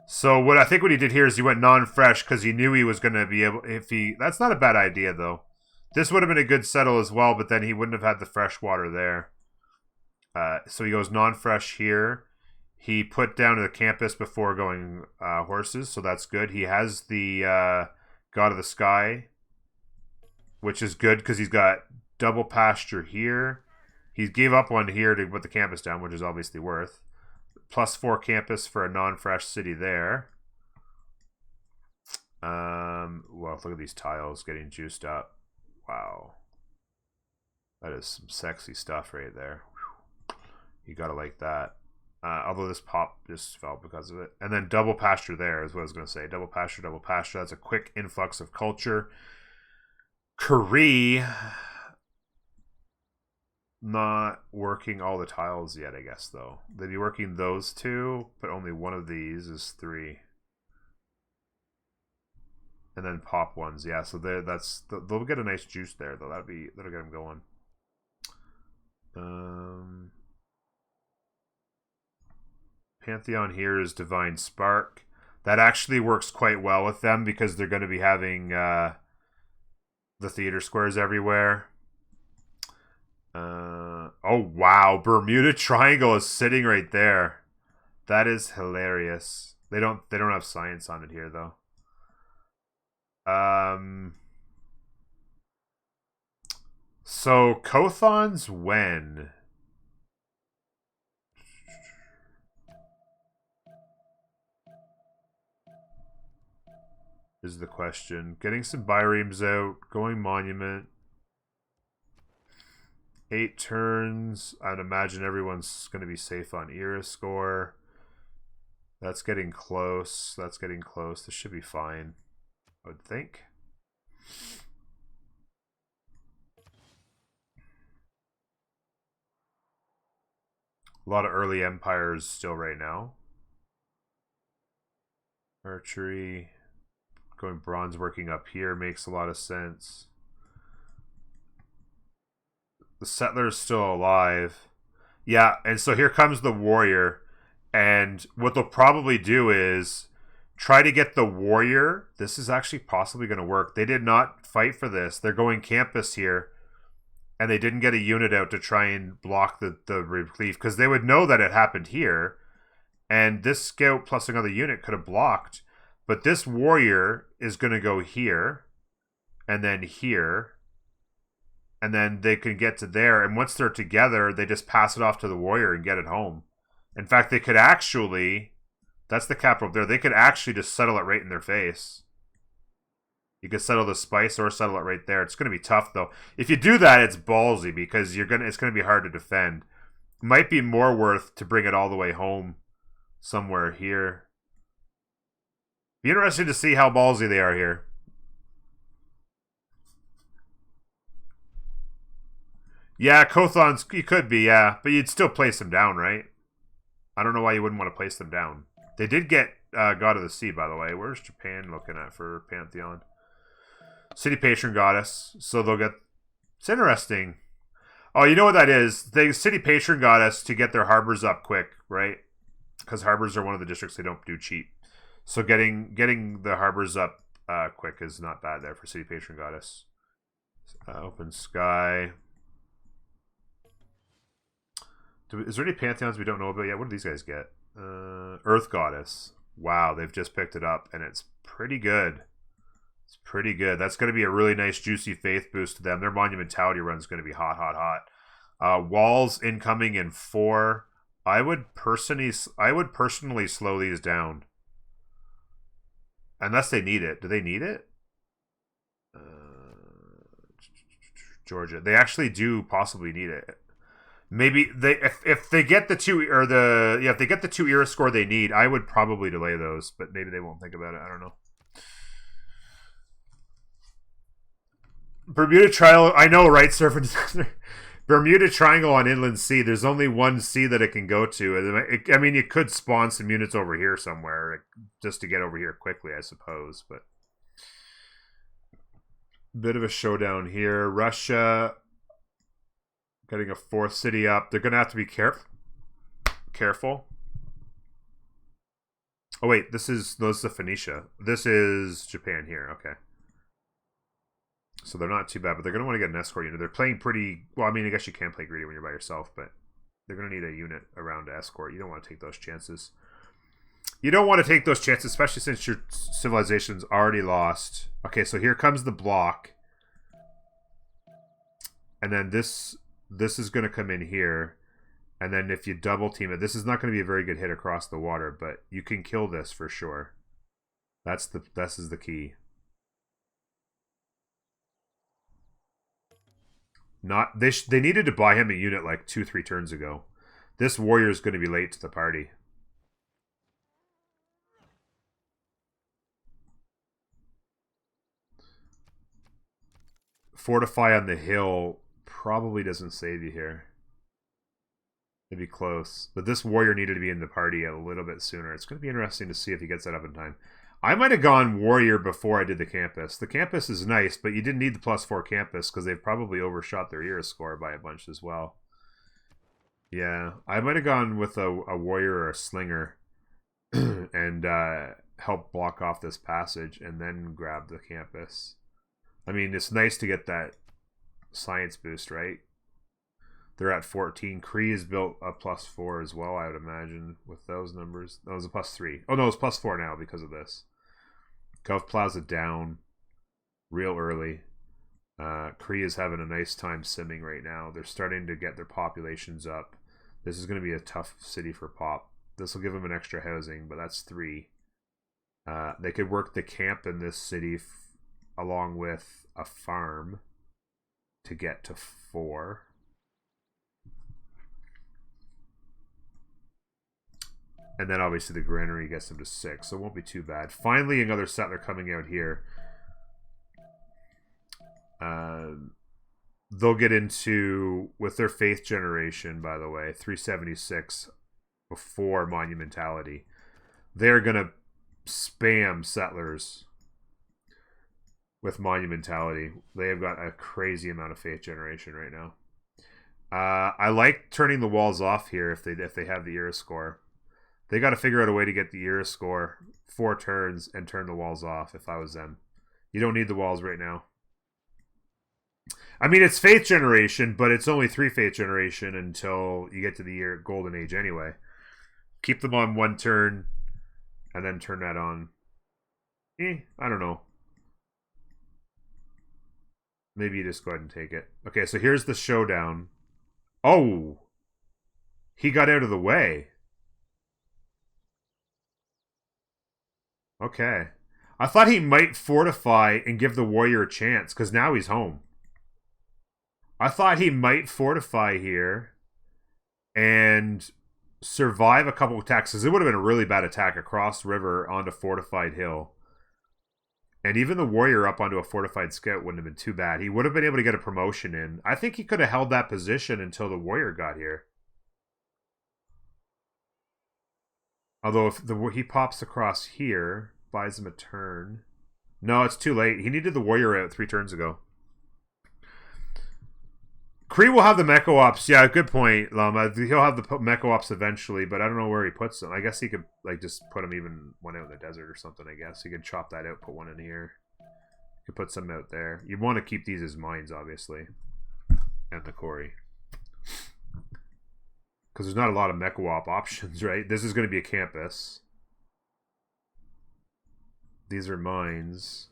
So what he did here is he went non-fresh because he knew he was going to be able... That's not a bad idea, though. This would have been a good settle as well, but then he wouldn't have had the fresh water there. So he goes non-fresh here. He put down the campus before going horses, so that's good. He has the God of the Sky, which is good because he's got double pasture here. He gave up one here to put the campus down, which is obviously worth. +4 campus for a non-fresh city there. Well, look at these tiles getting juiced up. Wow. That is some sexy stuff right there. Whew. You gotta like that. Although this pop just fell because of it. And then double pasture there is what I was going to say. Double pasture, double pasture. That's a quick influx of culture. Korea... Not working all the tiles yet, I guess, though. They'd be working those 2, but only one of these is 3. And then pop ones, yeah. So they'll get a nice juice there, though. That'll get them going. Pantheon here is Divine Spark. That actually works quite well with them because they're going to be having the theater squares everywhere. Oh wow, Bermuda Triangle is sitting right there. That is hilarious. They don't have science on it here though. So Kothon's when? Is the question. Getting some biremes out, going monument. 8 turns. I'd imagine everyone's going to be safe on Era score. That's getting close. That's getting close. This should be fine, I would think. A lot of early empires still right now. Archery. Going bronze working up here makes a lot of sense. The settler is still alive. Yeah, and so here comes the warrior. And what they'll probably do is try to get the warrior. This is actually possibly going to work. They did not fight for this. They're going campus here. And they didn't get a unit out to try and block the relief. Because they would know that it happened here. And this scout plus another unit could have blocked. But this warrior is going to go here. And then here. And then they can get to there. And once they're together, they just pass it off to the warrior and get it home. In fact, they could actually... That's the capital up there. They could actually just settle it right in their face. You could settle the spice or settle it right there. It's going to be tough, though. If you do that, it's ballsy because it's going to be hard to defend. Might be more worth to bring it all the way home somewhere here. Be interesting to see how ballsy they are here. Yeah, Kothon's, you could be, yeah. But you'd still place them down, right? I don't know why you wouldn't want to place them down. They did get God of the Sea, by the way. Where's Japan looking at for Pantheon? City Patron Goddess. So they'll get... It's interesting. Oh, you know what that is? The City Patron Goddess to get their harbors up quick, right? Because harbors are one of the districts they don't do cheap. So getting the harbors up quick is not bad there for City Patron Goddess. Open Sky. Is there any Pantheons we don't know about yet? What do these guys get? Earth Goddess. Wow, they've just picked it up, and it's pretty good. It's pretty good. That's going to be a really nice, juicy faith boost to them. Their monumentality run is going to be hot, hot, hot. Walls incoming in 4. I would personally slow these down. Unless they need it. Do they need it? Georgia. They actually do possibly need it. Maybe they if they get the 2 or the if they get the 2 era score they need, I would probably delay those, but maybe they won't think about it. I don't know. Bermuda Triangle, I know, right, Surfing? Bermuda Triangle on Inland Sea. There's only one sea that it can go to. I mean, you could spawn some units over here somewhere just to get over here quickly, I suppose. But bit of a showdown here. Russia. Getting a 4th city up. They're going to have to be careful. Oh, wait. This is the Phoenicia. This is Japan here. Okay. So they're not too bad, but they're going to want to get an escort unit. They're playing pretty... Well, I mean, I guess you can play greedy when you're by yourself, but they're going to need a unit around to escort. You don't want to take those chances. You don't want to take those chances, especially since your civilization's already lost. Okay, so here comes the block. And then this is going to come in here. And then if you double team it, this is not going to be a very good hit across the water, but you can kill this for sure. This is the key. They needed to buy him a unit like 2-3 turns ago. This warrior is going to be late to the party. Fortify on the hill probably doesn't save you here. It'd be close. But this warrior needed to be in the party a little bit sooner. It's going to be interesting to see if he gets that up in time. I might have gone warrior before I did the campus. The campus is nice, but you didn't need the +4 campus because they've probably overshot their era score by a bunch as well. Yeah, I might have gone with a warrior or a slinger and help block off this passage and then grab the campus. I mean, it's nice to get that science boost, right? They're at 14. Cree has built a +4 as well, I would imagine, with those numbers. That was a +3. Oh, no, it's +4 now because of this. Gulf Plaza down real early. Cree is having a nice time simming right now. They're starting to get their populations up. This is going to be a tough city for Pop. This will give them an extra housing, but that's 3. They could work the camp in this city along with a farm to get to 4. And then obviously the granary gets them to 6, so it won't be too bad. Finally, another settler coming out here. They'll get into, with their faith generation, by the way, 376 before monumentality. They're going to spam settlers with monumentality. They have got a crazy amount of faith generation right now. I like turning the walls off here if they have the era score. They got to figure out a way to get the era score 4 turns and turn the walls off if I was them. You don't need the walls right now. I mean, it's Faith Generation, but it's only 3 Faith Generation until you get to the year Golden Age anyway. Keep them on 1 turn and then turn that on. I don't know. Maybe you just go ahead and take it. Okay, so here's the showdown. Oh! He got out of the way. Okay. I thought he might fortify and give the warrior a chance, because now he's home. I thought he might fortify here and survive a couple attacks, because it would have been a really bad attack across the river onto fortified hill. And even the warrior up onto a fortified scout wouldn't have been too bad. He would have been able to get a promotion in. I think he could have held that position until the warrior got here. Although if he pops across here, buys him a turn. No, it's too late. He needed the warrior out 3 turns ago. Kree will have the Mecho Ops. Yeah, good point, Llama. He'll have the Mecho Ops eventually, but I don't know where he puts them. I guess he could like just put them even one out in the desert or something, I guess. He could chop that out, put one in here. He could put some out there. You want to keep these as mines, obviously. And the quarry. Because there's not a lot of Mecho Op options, right? This is going to be a campus. These are mines.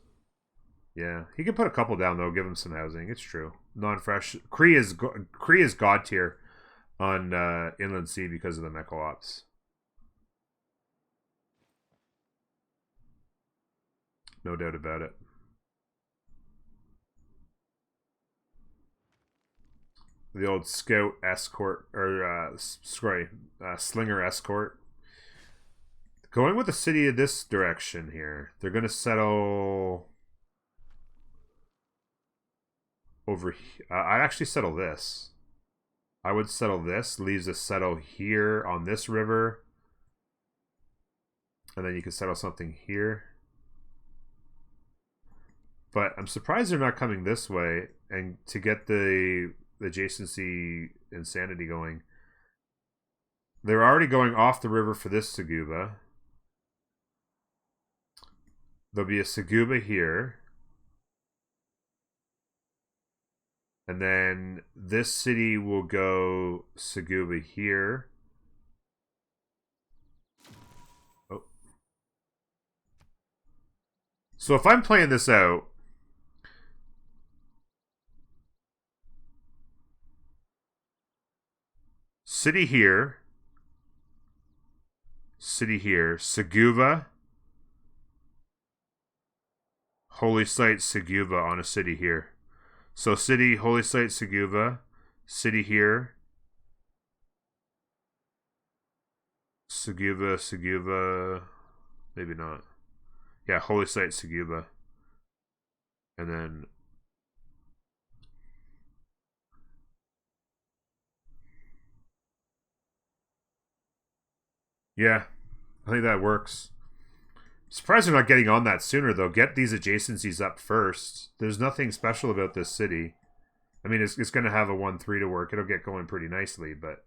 Yeah, he can put a couple down though. Give him some housing. It's true. Non-fresh. Kree is god tier on Inland Sea because of the Mecho Ops. No doubt about it. The old scout escort or slinger escort. Going with the city of this direction here. They're going to settle over here. I'd actually settle this. I would settle this. Leaves us settle here on this river. And then you can settle something here. But I'm surprised they're not coming this way. And to get the adjacency insanity going. They're already going off the river for this Saguba. There'll be a Saguba here. And then this city will go Saguba here. Oh. So if I'm playing this out, city here, Saguba, Holy Site, Saguba on a city here. So city, Holy Site, Saguba, city here, Saguba, maybe not. Yeah, Holy Site, Saguba. And then yeah, I think that works. Surprised they're not getting on that sooner, though. Get these adjacencies up first. There's nothing special about this city. I mean, it's going to have a 1-3 to work. It'll get going pretty nicely, but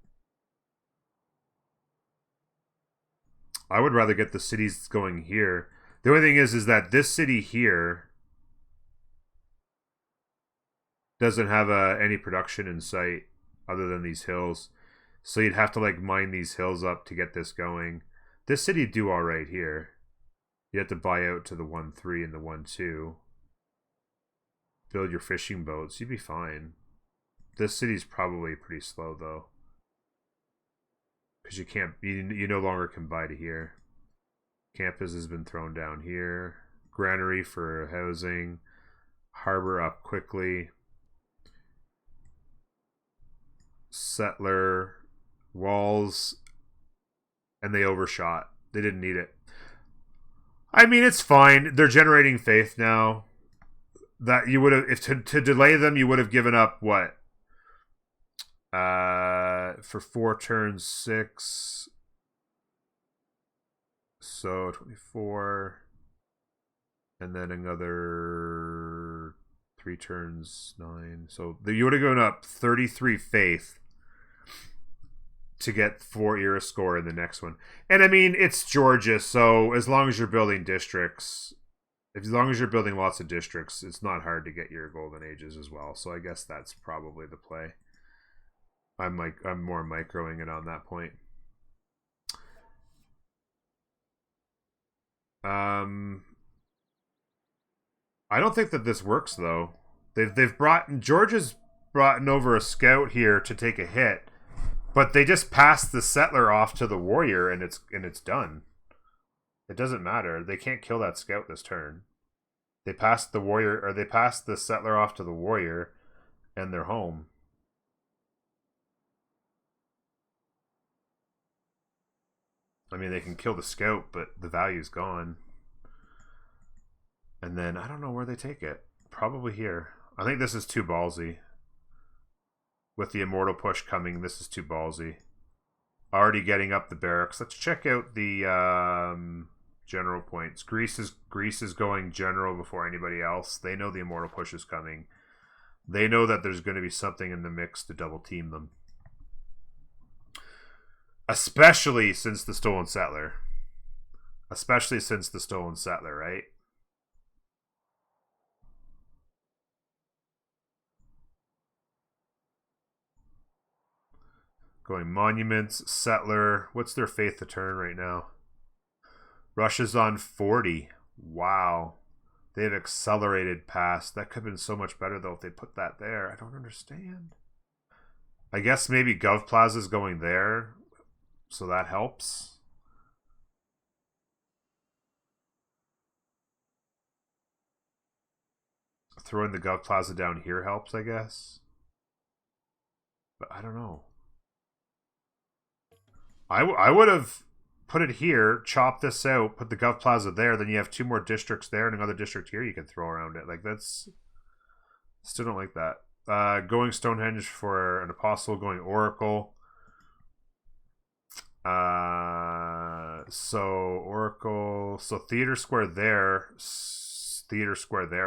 I would rather get the cities going here. The only thing is that this city here doesn't have any production in sight other than these hills. So you'd have to like mine these hills up to get this going. This city would do all right here. You have to buy out to the 1-3 and the 1-2. Build your fishing boats. You'd be fine. This city's probably pretty slow though, because you can't. You no longer can buy to here. Campus has been thrown down here. Granary for housing. Harbor up quickly. Settler. Walls. And they overshot. They didn't need it. I mean, it's fine. They're generating faith now. That you would have, if to delay them, you would have given up what? For 4 turns, 6. So 24. And then another 3 turns, 9. So you would have given up 33 faith to get 4 era score in the next one. And I mean, it's Georgia, so as long as you're building districts, as long as you're building lots of districts, it's not hard to get your golden ages as well. So I guess that's probably the play. I'm more microing it on that point. I don't think that this works though. Georgia's brought over a scout here to take a hit. But they just passed the settler off to the warrior, and it's done. It doesn't matter. They can't kill that scout this turn. They passed the warrior, or they passed the settler off to the warrior, and they're home. I mean, they can kill the scout, but the value's gone. And then I don't know where they take it. Probably here. I think this is too ballsy. With the immortal push coming, this is too ballsy. Already getting up the barracks. Let's check out the general points. Greece is going general before anybody else. They know the immortal push is coming. They know that there's going to be something in the mix to double team them. Especially since the stolen settler. Right? Going monuments, settler. What's their faith to turn right now? Russia's on 40. Wow. They've accelerated past. That could have been so much better, though, if they put that there. I don't understand. I guess maybe Gov Plaza's going there, so that helps. Throwing the Gov Plaza down here helps, I guess. But I don't know. I would have put it here, chop this out, put the Gov Plaza there, then you have 2 more districts there and another district here you can throw around it. Like, that's... Still don't like that. Going Stonehenge for an Apostle, going Oracle. So, Oracle... So, Theater Square there,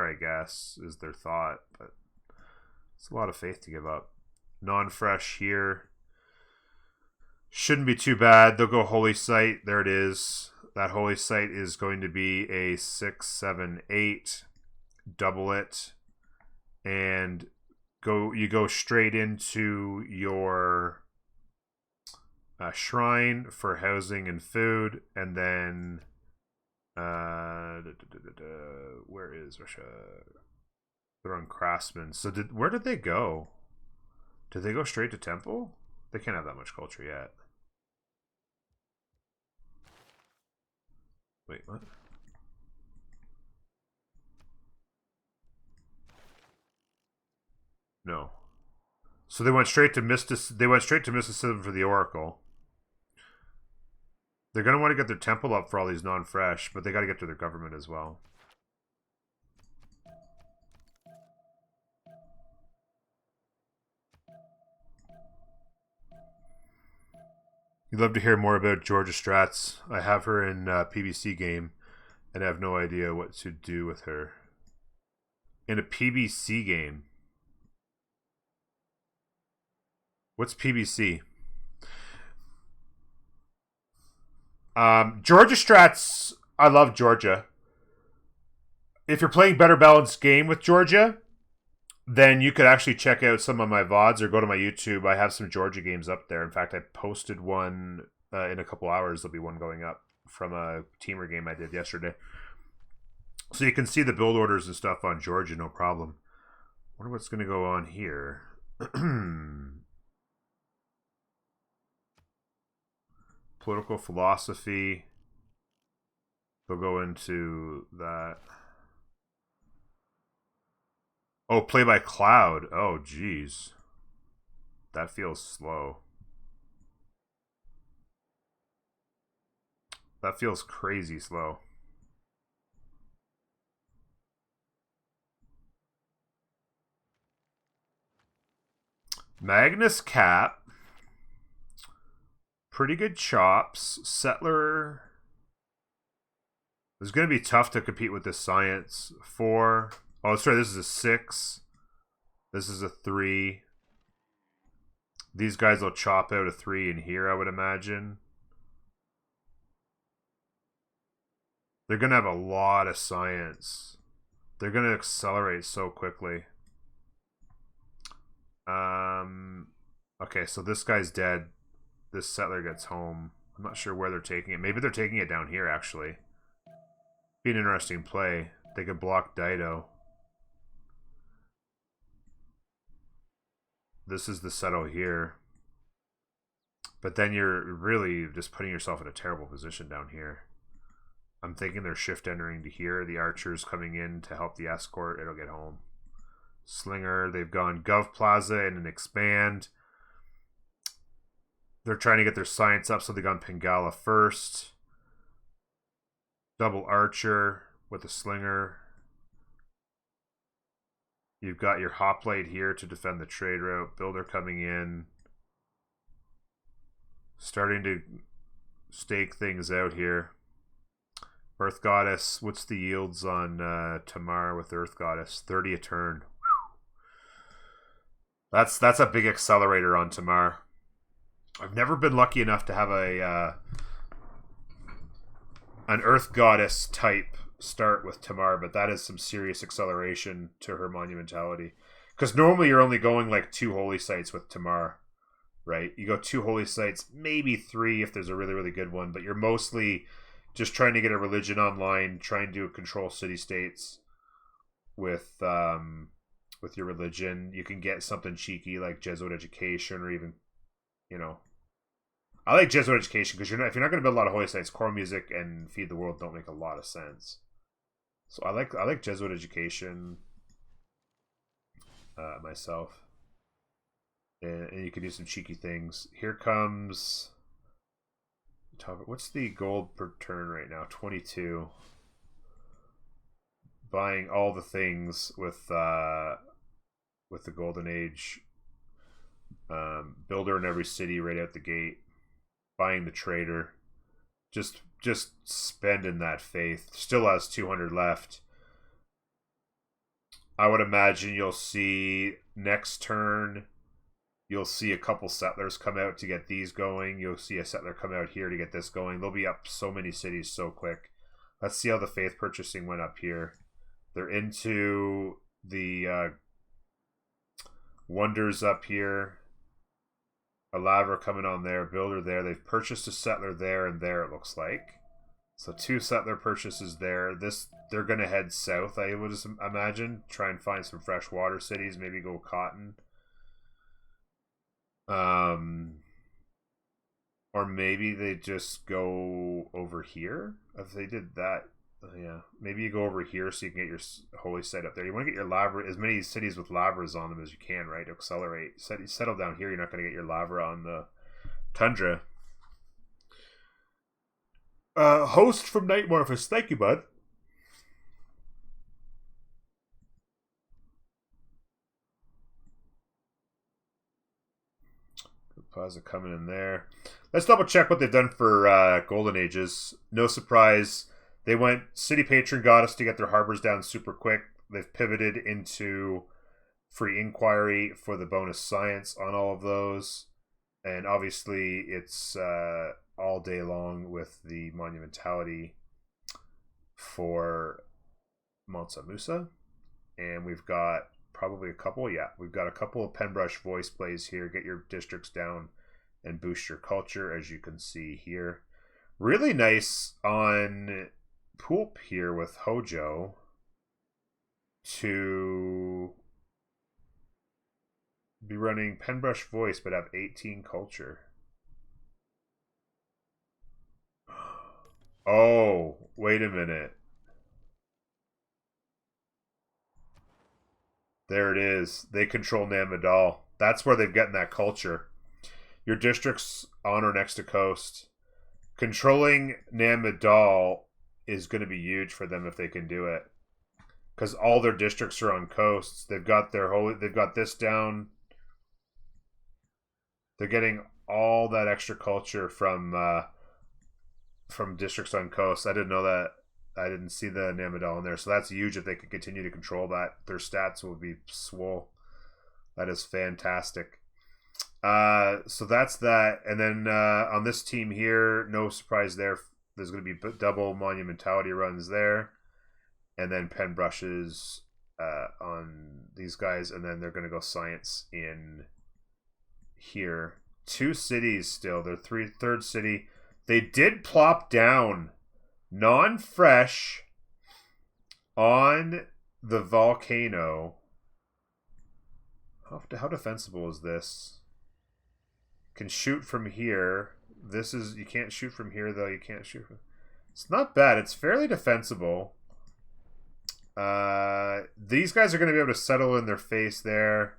I guess, is their thought. But it's a lot of faith to give up. Non-fresh here. Shouldn't be too bad. They'll go Holy Site. There it is. That Holy Site is going to be a 6, 7, 8. Double it. And you go straight into your shrine for housing and food. And then... where is Russia? They're on Craftsman. So where did they go? Did they go straight to Temple? They can't have that much culture yet. Wait, what? No. So they went straight to mysticism for the Oracle. They're going to want to get their temple up for all these non-fresh, but they got to get to their government as well. You'd love to hear more about Georgia Strats. I have her in PBC game, and I have no idea what to do with her. In a PBC game? What's PBC? Georgia Strats, I love Georgia. If you're playing better balanced game with Georgia, then you could actually check out some of my VODs or go to my YouTube. I have some Georgia games up there. In fact, I posted one in a couple hours. There'll be one going up from a teamer game I did yesterday. So you can see the build orders and stuff on Georgia, no problem. I wonder what's going to go on here. Political philosophy. They'll go into that. Oh, play by cloud. Oh, geez. That feels slow. That feels crazy slow. Magnus Cap. Pretty good chops. Settler. It's going to be tough to compete with this science. 4. Oh, sorry, this is a 6. This is a 3. These guys will chop out a 3 in here, I would imagine. They're going to have a lot of science. They're going to accelerate so quickly. Okay, so this guy's dead. This settler gets home. I'm not sure where they're taking it. Maybe they're taking it down here, actually. Be an interesting play. They could block Dido. This is the settle here. But then you're really just putting yourself in a terrible position down here. I'm thinking they're shift entering to here. The archer's coming in to help the escort. It'll get home. Slinger, they've gone Gov Plaza and an expand. They're trying to get their science up, so they've gone Pingala first. Double archer with a slinger. You've got your hoplite here to defend the trade route. Builder coming in. Starting to stake things out here. Earth Goddess, what's the yields on Tamar with Earth Goddess? 30 a turn. That's a big accelerator on Tamar. I've never been lucky enough to have a an Earth Goddess type start with Tamar, but that is some serious acceleration to her monumentality. Because normally you're only going like 2 holy sites with Tamar, right? You go 2 holy sites, maybe 3 if there's a really, really good one, but you're mostly just trying to get a religion online, trying to control city-states with your religion. You can get something cheeky like Jesuit education, or even, you know, I like Jesuit education because if you're not going to build a lot of holy sites, core music and feed the world don't make a lot of sense. So I like Jesuit education myself, and you can do some cheeky things. Here comes. What's the gold per turn right now? 22. Buying all the things with the Golden Age. Builder in every city right out the gate. Buying the trader. Just spending that faith. Still has 200 left. I would imagine you'll see next turn. You'll see a couple settlers come out to get these going. You'll see a settler come out here to get this going. They'll be up so many cities so quick. Let's see how the faith purchasing went up here. They're into the wonders up here. A laver coming on there. Builder there. They've purchased a settler there and there, it looks like. So 2 settler purchases there. They're going to head south, I would imagine. Try and find some freshwater cities. Maybe go cotton. Or maybe they just go over here. If they did that, yeah, maybe you go over here so you can get your holy site up there. You want to get your lavra, as many cities with lavras on them as you can, right? To accelerate. Settle down here. You're not going to get your lavra on the tundra. Host from Nightmorphous. Thank you, bud. Plaza coming in there. Let's double check what they've done for Golden Ages. No surprise. They went City Patron Goddess to get their harbors down super quick. They've pivoted into Free Inquiry for the bonus science on all of those. And obviously it's all day long with the monumentality for Mansa Musa. And we've got probably a couple. Yeah, we've got a couple of Penbrush voice plays here. Get your districts down and boost your culture, as you can see here. Really nice on Poop here with Hojo to be running Penbrush voice but have 18 culture. Oh, wait a minute. There it is. They control Namadal. That's where they've gotten that culture. Your districts on or next to coast. Controlling Namadal is going to be huge for them if they can do it. Because all their districts are on coasts. They've got they've got this down. They're getting all that extra culture from districts on coast. I didn't know that. I didn't see the Namadal in there. So that's huge if they can continue to control that. Their stats will be swole. That is fantastic. So that's that. And then on this team here, no surprise there. There's going to be double monumentality runs there. And then pen brushes on these guys. And then they're going to go science in here. 2 cities still. They're third city. They did plop down non-fresh on the volcano. How defensible is this? Can shoot from here. This is, you can't shoot from here though. You can't shoot from, it's not bad. It's fairly defensible. These guys are going to be able to settle in their face there.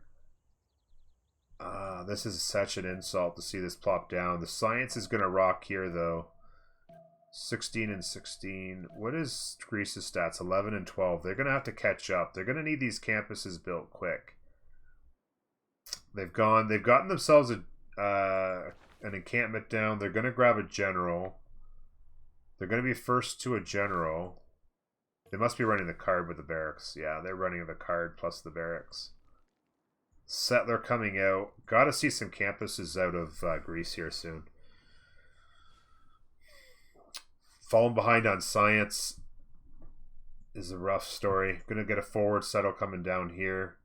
This is such an insult to see this plop down. The science is going to rock here though. 16 and 16. What is Greece's stats? 11 and 12. They're going to have to catch up. They're going to need these campuses built quick. They've gotten themselves an encampment down. They're going to grab a general. They're going to be first to a general. They must be running the card with the barracks. Yeah, they're running the card plus the barracks. Settler coming out. Got to see some campuses out of Greece here soon. Falling behind on science is a rough story. Going to get a forward settle coming down here.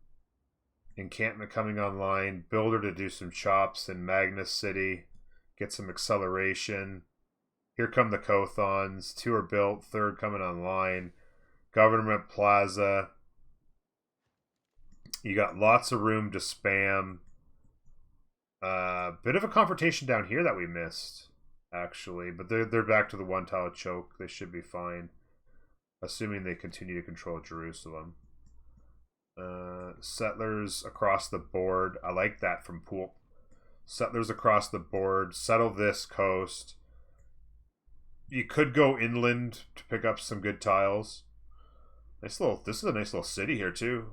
Encampment coming online. Builder to do some chops in Magnus City. Get some acceleration. Here come the Kothons. 2 are built. 3rd coming online. Government Plaza. You got lots of room to spam. Bit of a confrontation down here that we missed, actually. But they're back to the 1-tile choke. They should be fine. Assuming they continue to control Jerusalem. Settlers across the board. I like that from Pool. Settlers across the board. Settle this coast. You could go inland to pick up some good tiles. This is a nice little city here too.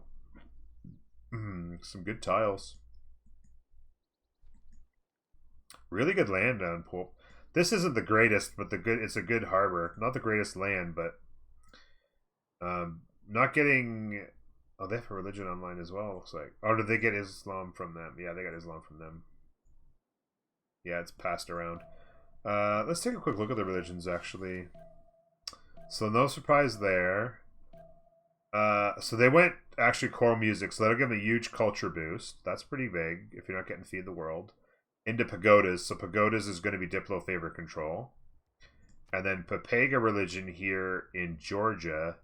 Some good tiles. Really good land on Pool. This isn't the greatest, but it's a good harbor. Not the greatest land, but not getting. Oh, they have a religion online as well, looks like. Oh, did they get Islam from them? Yeah, they got Islam from them. Yeah, it's passed around. Let's take a quick look at the religions, actually. So no surprise there. So they went actually choral music, so that'll give them a huge culture boost. That's pretty big if you're not getting Feed the World. Into pagodas. So pagodas is going to be Diplo favor control. And then Papega religion here in Georgia.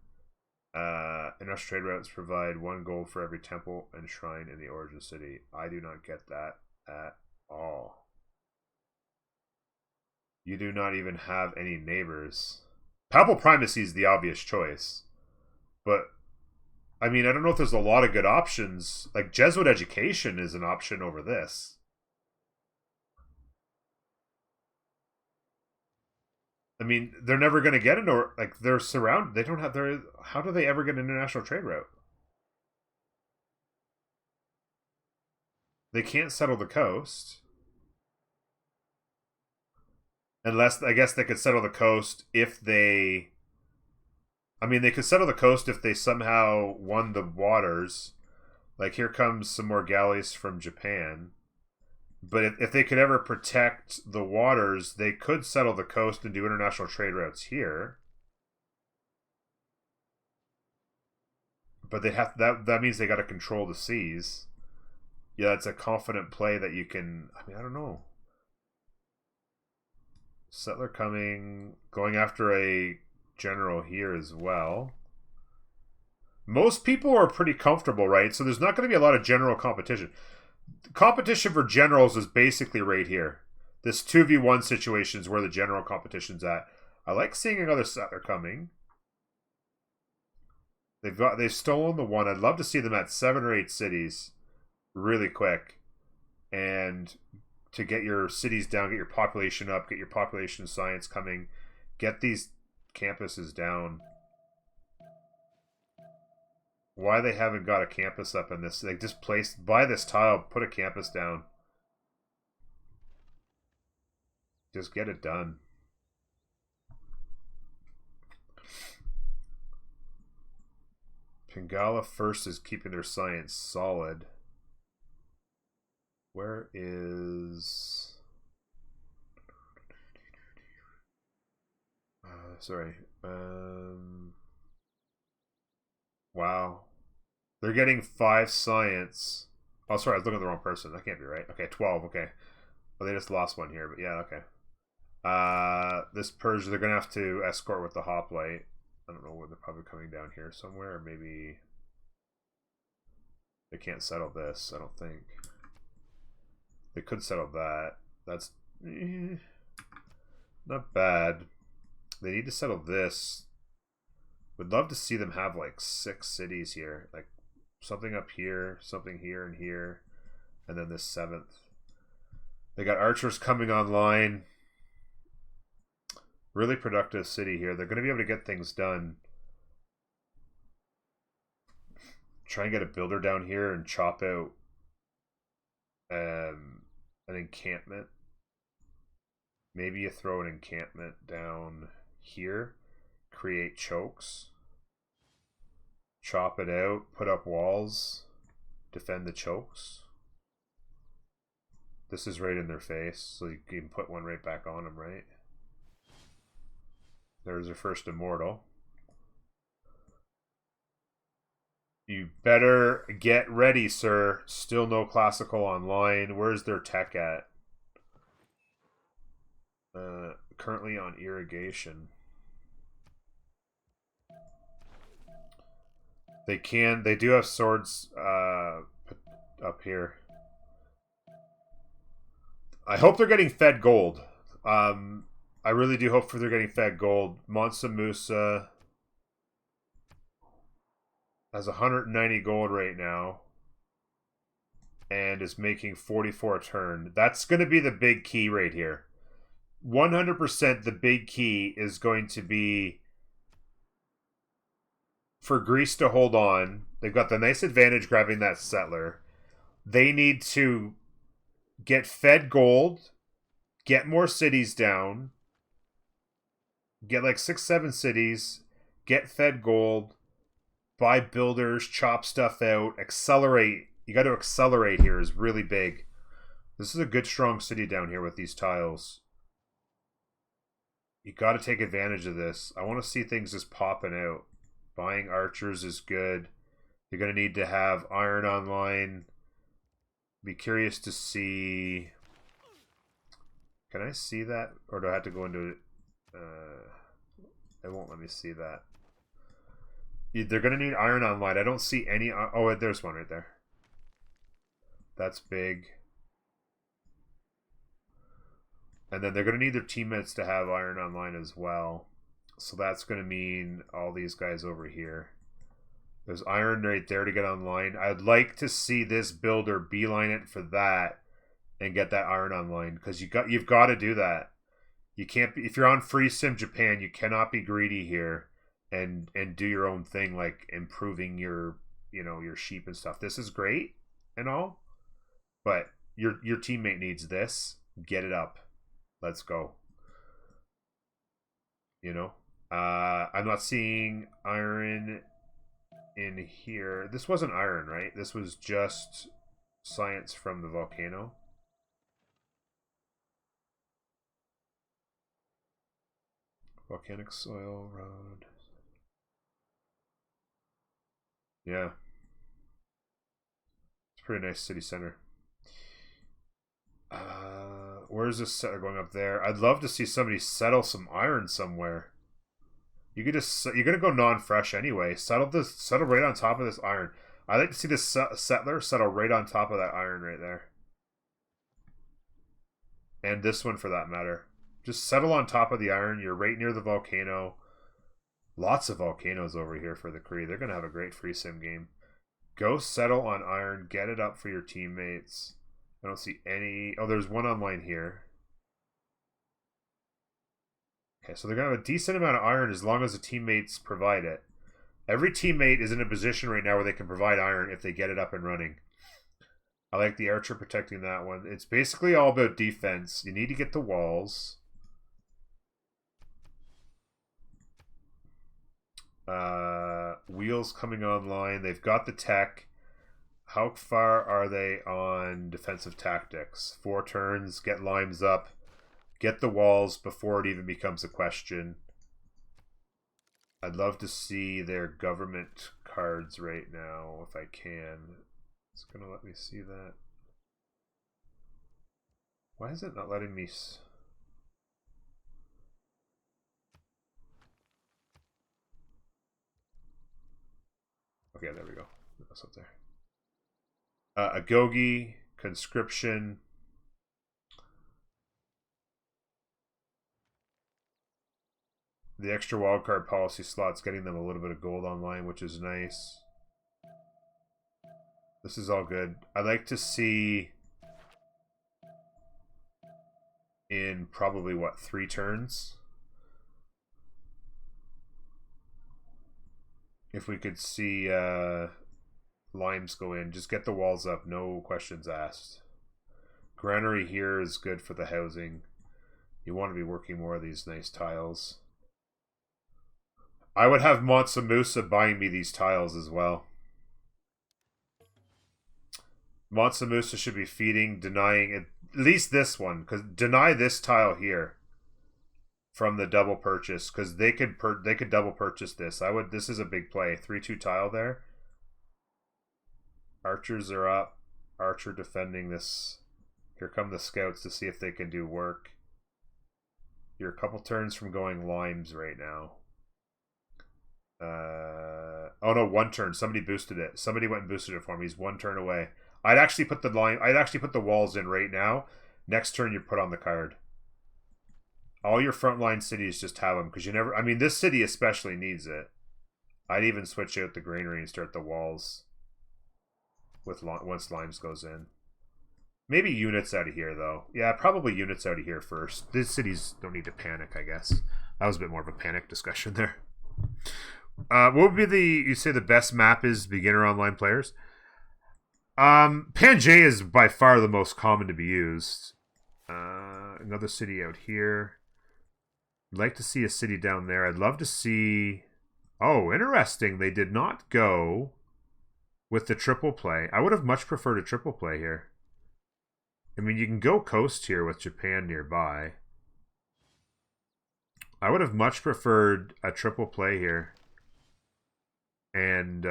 Industrial trade routes provide 1 gold for every temple and shrine in the origin city. I do not get that at all. You do not even have any neighbors. Papal primacy is the obvious choice. But, I mean, I don't know if there's a lot of good options. Like, Jesuit education is an option over this. I mean, they're never going to get into, like, they're surrounded. They don't have their, how do they ever get an international trade route? They can't settle the coast. Unless, I guess they could settle the coast if they, I mean, they could settle the coast if they somehow won the waters. Like, here comes some more galleys from Japan. But if they could ever protect the waters, they could settle the coast and do international trade routes here. But they have that means they got to control the seas. Yeah, it's a confident play that you can. I mean, I don't know. Settler coming, going after a general here as well. Most people are pretty comfortable, right? So there's not going to be a lot of general competition. Competition for generals is basically right here. This 2v1 situation is where the general competition's at. I like seeing another settler coming. They've stolen the 1. I'd love to see them at 7 or 8 cities really quick. And to get your cities down, get your population up, get your population science coming, get these campuses down. Why they haven't got a campus up in this? They just buy this tile, put a campus down. Just get it done. Pingala first is keeping their science solid. Where is... sorry. Wow. They're getting 5 science. Oh, sorry, I was looking at the wrong person. That can't be right. Okay, 12, okay. Well, they just lost one here, but yeah, okay. This Persia, they're going to have to escort with the hoplite. I don't know where they're probably coming down here somewhere, or maybe they can't settle this, I don't think. They could settle that. That's not bad. They need to settle this. Would love to see them have like 6 cities here. Like something up here, something here and here, and then this 7th. They got archers coming online. Really productive city here. They're going to be able to get things done. Try and get a builder down here and chop out an encampment. Maybe you throw an encampment down here. Create chokes. Chop it out. Put up walls. Defend the chokes. This is right in their face, so you can put one right back on them, right? There's their first immortal. You better get ready, sir. Still no classical online. Where's their tech at? Currently on irrigation. They do have swords up here. I hope they're getting fed gold. I really do hope they're getting fed gold. Mansa Musa has 190 gold right now and is making 44 a turn. That's going to be the big key right here. 100% the big key is going to be for Greece to hold on. They've got the nice advantage grabbing that settler. They need to get fed gold, get more cities down, get like 6-7 cities, get fed gold, buy builders, chop stuff out, accelerate. You got to accelerate here is really big. This is a good strong city down here with these tiles. You got to take advantage of this. I want to see things just popping out. Buying archers is good. You're going to need to have iron online. Be curious to see... Can I see that? Or do I have to go into it? It won't let me see that. They're going to need iron online. I don't see any... Oh, there's one right there. That's big. And then they're going to need their teammates to have iron online as well. So that's going to mean all these guys over here. There's iron right there to get online. I'd like to see this builder beeline it for that and get that iron online, because you've got to do that. You can't be, if you're on Free Sim Japan, you cannot be greedy here and do your own thing, like improving your your sheep and stuff. This is great and all, but your teammate needs this. Get it up. Let's go. I'm not seeing iron in here. This wasn't iron, right? This was just science from the volcano. Volcanic soil road. Yeah. It's a pretty nice city center. Where's this settler going up there? I'd love to see somebody settle some iron somewhere. You could just, you're gonna go non-fresh anyway. Settle right on top of this iron. I'd like to see this settler settle right on top of that iron right there. And this one for that matter. Just settle on top of the iron. You're right near the volcano. Lots of volcanoes over here for the Cree. They're gonna have a great free sim game. Go settle on iron. Get it up for your teammates. I don't see any... Oh, there's one online here. Okay, so they're going to have a decent amount of iron as long as the teammates provide it. Every teammate is in a position right now where they can provide iron if they get it up and running. I like the archer protecting that one. It's basically all about defense. You need to get the walls. Wheels coming online. They've got the tech. How far are they on defensive tactics? 4 turns, get limes up, get the walls before it even becomes a question. I'd love to see their government cards right now, if I can. It's going to let me see that. Why is it not letting me... Okay, there we go. That's up there. Agogi, conscription. The extra wildcard policy slot's getting them a little bit of gold online, which is nice. This is all good. I'd like to see in probably, what, 3 turns? If we could see limes go in. Just get the walls up. No questions asked. Granary here is good for the housing. You want to be working more of these nice tiles. I would have Montsamusa buying me these tiles as well. Montsamusa should be feeding, denying at least this one, because deny this tile here from the double purchase, because they could double purchase this. This is a big play. 3-2 tile there. Archers are up. Archer defending this. Here come the scouts to see if they can do work. You're a couple turns from going limes right now. Oh no, 1 turn. Somebody boosted it. Somebody went and boosted it for me. He's 1 turn away. I'd actually put the walls in right now. Next turn you put on the card. All your frontline cities just have them, because you never... I mean, this city especially needs it. I'd even switch out the granary and start the walls with once limes goes in. Maybe units out of here, though. Yeah, probably units out of here first. These cities don't need to panic, I guess. That was a bit more of a panic discussion there. What would be you say the best map is beginner online players? Pangaea is by far the most common to be used. Another city out here. I'd like to see a city down there. I'd love to see... Oh, interesting. They did not go with the triple play. I would have much preferred a triple play here. I mean, you can go coast here with Japan nearby. I would have much preferred a triple play here. And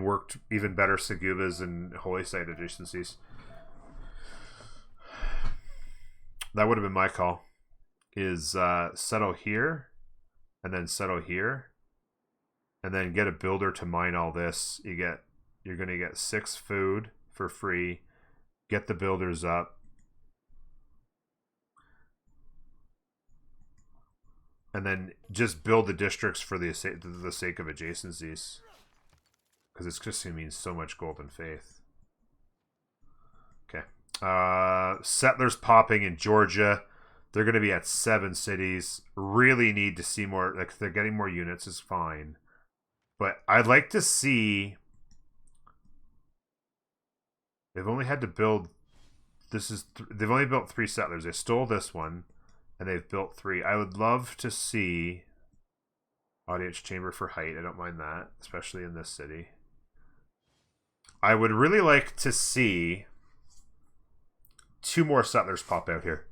worked even better Sagubas and Holy Site adjacencies. That would have been my call. Is settle here, and then settle here, and then get a builder to mine all this. You're going to get 6 food for free. Get the builders up. And then just build the districts for the sake of adjacencies. Because it's just going to mean so much golden faith. Okay. Settlers popping in Georgia. They're going to be at 7 cities. Really need to see more. Like, they're getting more units is fine. But I'd like to see... They've only had to build... They've only built 3 settlers. They stole this one. And they've built 3. I would love to see... Audience chamber for height. I don't mind that. Especially in this city. I would really like to see... 2 more settlers pop out here.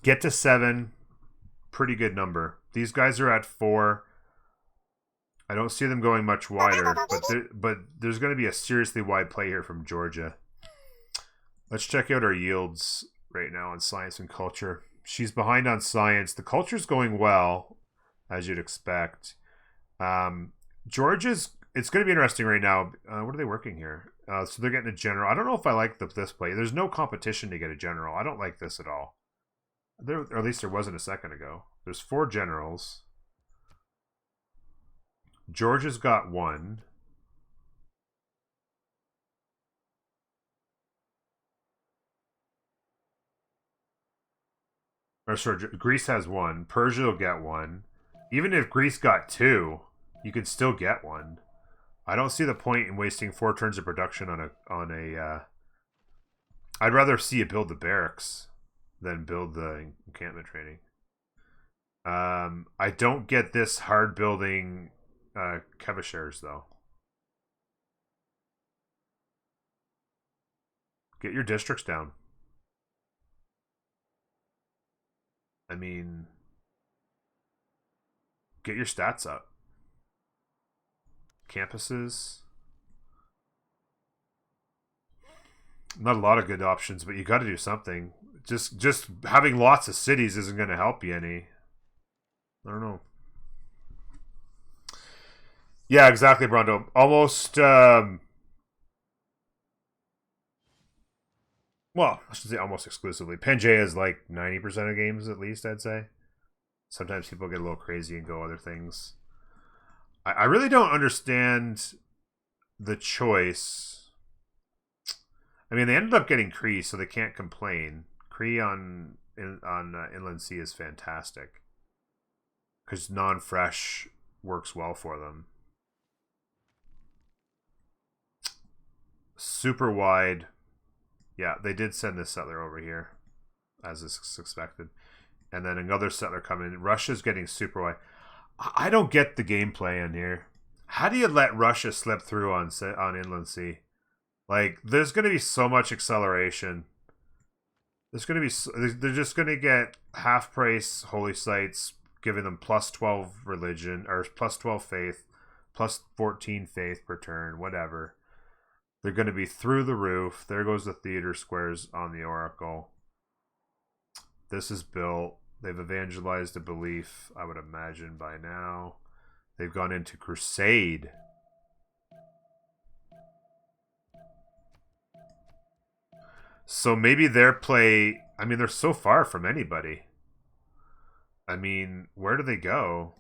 Get to 7. Pretty good number. These guys are at 4. I don't see them going much wider, but there's going to be a seriously wide play here from Georgia. Let's check out our yields right now on science and culture. She's behind on science. The culture's going well, as you'd expect. Georgia's... It's going to be interesting right now. What are they working here? So they're getting a general. I don't know if I like this play. There's no competition to get a general. I don't like this at all. Or at least there wasn't a second ago. There's 4 generals. Georgia's got 1. Or sorry, Greece has 1. Persia will get 1. Even if Greece got 2, you could still get 1. I don't see the point in wasting 4 turns of production on a. I'd rather see you build the barracks than build the encampment training. I don't get this hard building Qualifiers, though. Get your districts down. I mean, get your stats up. Campuses. Not a lot of good options, but you got to do something. Just having lots of cities isn't going to help you any. I don't know. Yeah, exactly, Brondo. Almost, well, I should say almost exclusively. Pangea is like 90% of games, at least, I'd say. Sometimes people get a little crazy and go other things. I really don't understand the choice. I mean, they ended up getting Cree, so they can't complain. Cree on Inland Sea is fantastic. Because non-fresh works well for them. Super wide. Yeah, they did send this settler over here, as is expected. And then another settler coming in. Russia's getting super wide. I don't get the gameplay in here. How do you let Russia slip through on Inland Sea? Like, there's going to be so much acceleration. There's going to be... They're just going to get half-price holy sites, giving them plus 12 religion, or plus 12 faith, plus 14 faith per turn, whatever. They're going to be through the roof. There goes the theater squares on the Oracle. This is built. They've evangelized a belief, I would imagine, by now. They've gone into Crusade. So maybe their play... I mean, they're so far from anybody. I mean, where do they go?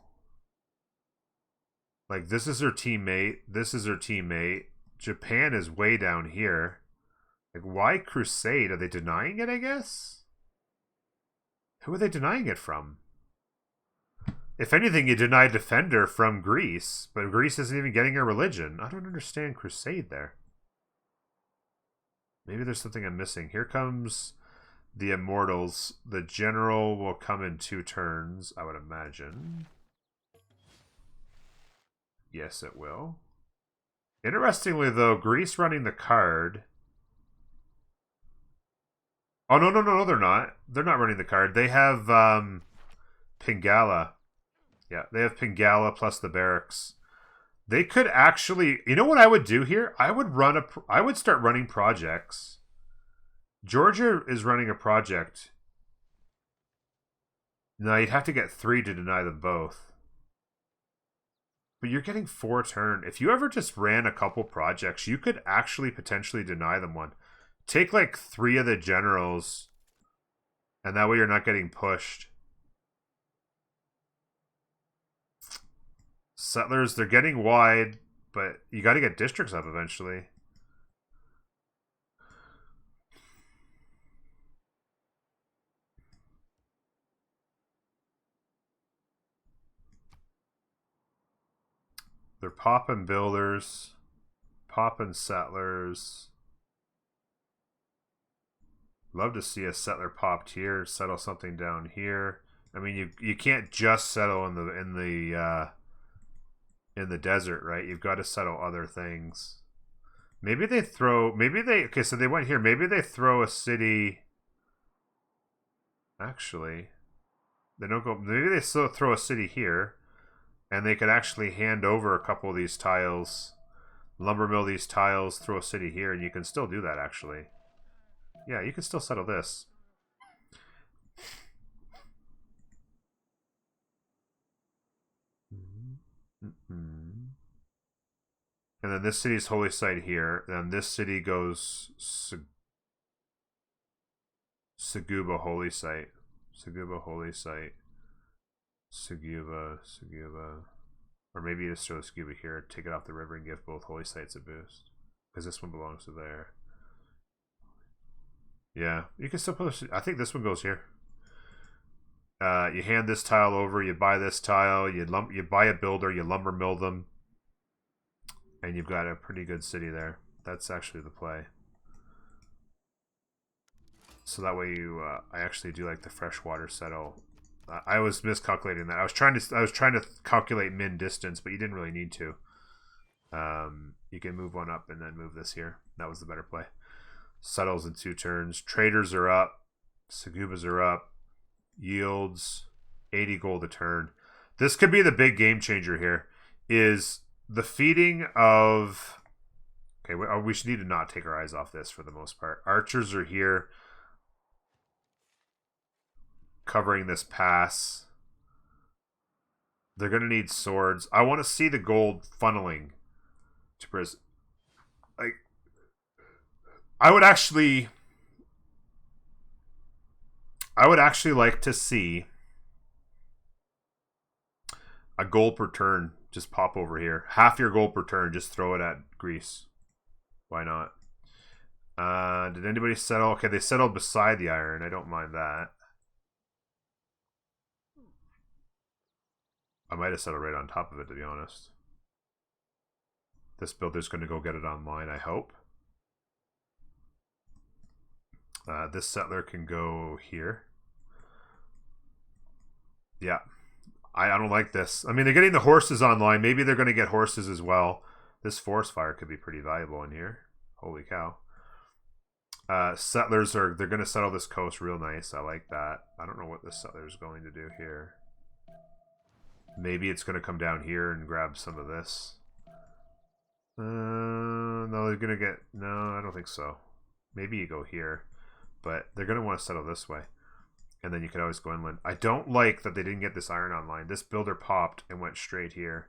Like, this is their teammate. This is their teammate. Japan is way down here. Like, why Crusade? Are they denying it, I guess? Who are they denying it from? If anything, you deny Defender from Greece, but Greece isn't even getting a religion. I don't understand Crusade there. Maybe there's something I'm missing. Here comes the Immortals. The General will come in 2 turns, I would imagine. Yes, it will. Interestingly, though, Greece running the card... Oh, no, they're not. They're not running the card. They have Pingala. Yeah, they have Pingala plus the barracks. They could actually... You know what I would do here? I would start running projects. Georgia is running a project. No, you'd have to get 3 to deny them both. But you're getting 4 turn. If you ever just ran a couple projects, you could actually potentially deny them one. Take like 3 of the generals, and that way you're not getting pushed. Settlers, they're getting wide, but you got to get districts up eventually. They're popping builders, popping settlers. Love to see a settler popped here, settle something down here. I mean, you can't just settle in the desert, right? You've got to settle other things. Maybe they throw. Okay, so they went here. Maybe they throw a city. Actually, they don't go. Maybe they still throw a city here, and they could actually hand over a couple of these tiles, lumber mill these tiles, throw a city here, and you can still do that actually. Yeah, you can still settle this. And then this city's holy site here. Then this city goes Suguba holy site. Suguba holy site. Suguba. Or maybe you just throw Suguba here, take it off the river, and give both holy sites a boost. Because this one belongs to there. Yeah, you can still put. I think this one goes here. You hand this tile over. You buy this tile. You buy a builder. You lumber mill them, and you've got a pretty good city there. That's actually the play. So that way you, I actually do like the freshwater settle I was miscalculating that. I was trying to calculate min distance, but you didn't really need to. You can move one up and then move this here. That was the better play. Settles in 2 turns. Traders are up. Sagubas are up. Yields 80 gold a turn. This could be the big game changer here. Is the feeding of... Okay, we should need to not take our eyes off this for the most part. Archers are here. Covering this pass. They're going to need swords. I want to see the gold funneling to prison. Like, I would actually like to see a gold per turn just pop over here. Half your gold per turn, just throw it at Greece. Why not? Did anybody settle? Okay, they settled beside the iron. I don't mind that. I might have settled right on top of it, to be honest. This builder's going to go get it online, I hope. This settler can go here. Yeah. I don't like this. I mean, they're getting the horses online. Maybe they're going to get horses as well. This forest fire could be pretty valuable in here. Holy cow. Settlers they're going to settle this coast real nice. I like that. I don't know what this settler is going to do here. Maybe it's going to come down here and grab some of this. No, they're going to get... No, I don't think so. Maybe you go here. But they're going to want to settle this way. And then you can always go inland. I don't like that they didn't get this iron online. This builder popped and went straight here.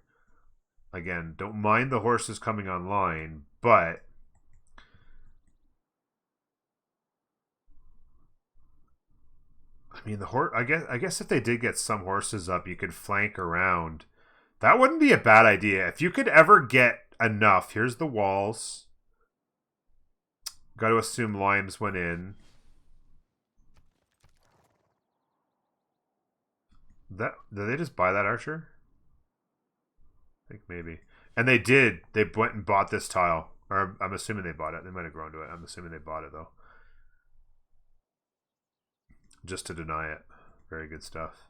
Again, don't mind the horses coming online, but... I mean, the horse. I guess if they did get some horses up, you could flank around. That wouldn't be a bad idea. If you could ever get enough. Here's the walls. Got to assume limes went in. Did they just buy that archer? I think maybe. And they did. They went and bought this tile. Or I'm assuming they bought it. They might have grown to it. I'm assuming they bought it, though. Just to deny it. Very good stuff.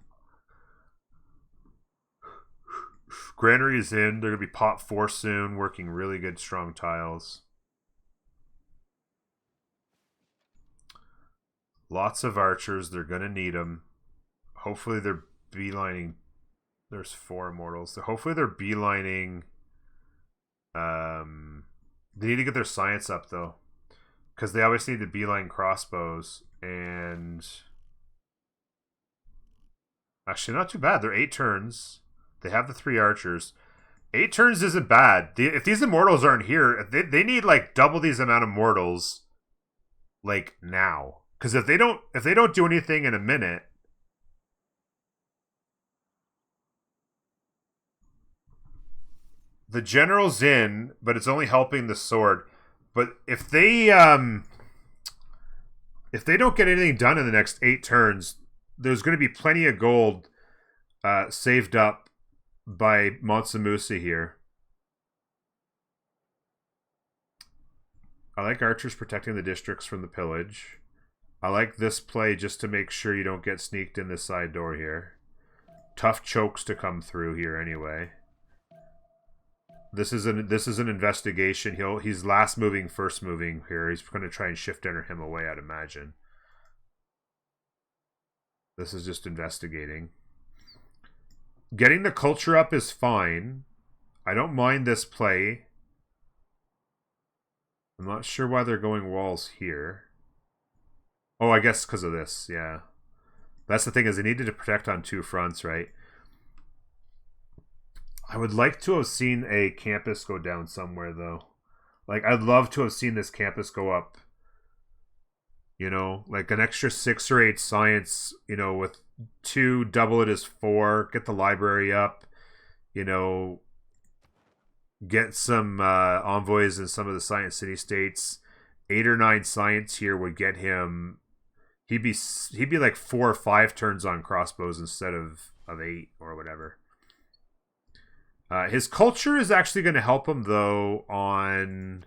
Granary is in. They're going to be pot 4 soon. Working really good, strong tiles. Lots of archers. They're going to need them. Hopefully they're beelining. There's 4 immortals. So hopefully they're beelining. They need to get their science up, though. Because they always need to beeline crossbows. And... Actually, not too bad. They're 8 turns. They have the 3 archers. 8 turns isn't bad. If these immortals aren't here, they need like double these amount of mortals, like now. Because if they don't do anything in a minute, the general's in, but it's only helping the sword. But if they don't get anything done in the next 8 turns, there's going to be plenty of gold saved up by Montsamusa here. I like archers protecting the districts from the pillage. I like this play just to make sure you don't get sneaked in this side door here. Tough chokes to come through here anyway. This is an investigation. He's last moving, first moving here. He's going to try and shift enter him away, I'd imagine. This is just investigating. Getting the culture up is fine. I don't mind this play. I'm not sure why they're going walls here. Oh, I guess because of this, yeah. That's the thing, is they needed to protect on 2 fronts, right? I would like to have seen a campus go down somewhere, though. Like, I'd love to have seen this campus go up. You know, like an extra 6 or 8 science, you know, with 2, double it as 4, get the library up, you know, get some envoys in some of the science city states. 8 or 9 science here would get him, he'd be like 4 or 5 turns on crossbows instead of 8 or whatever. His culture is actually going to help him, though, on...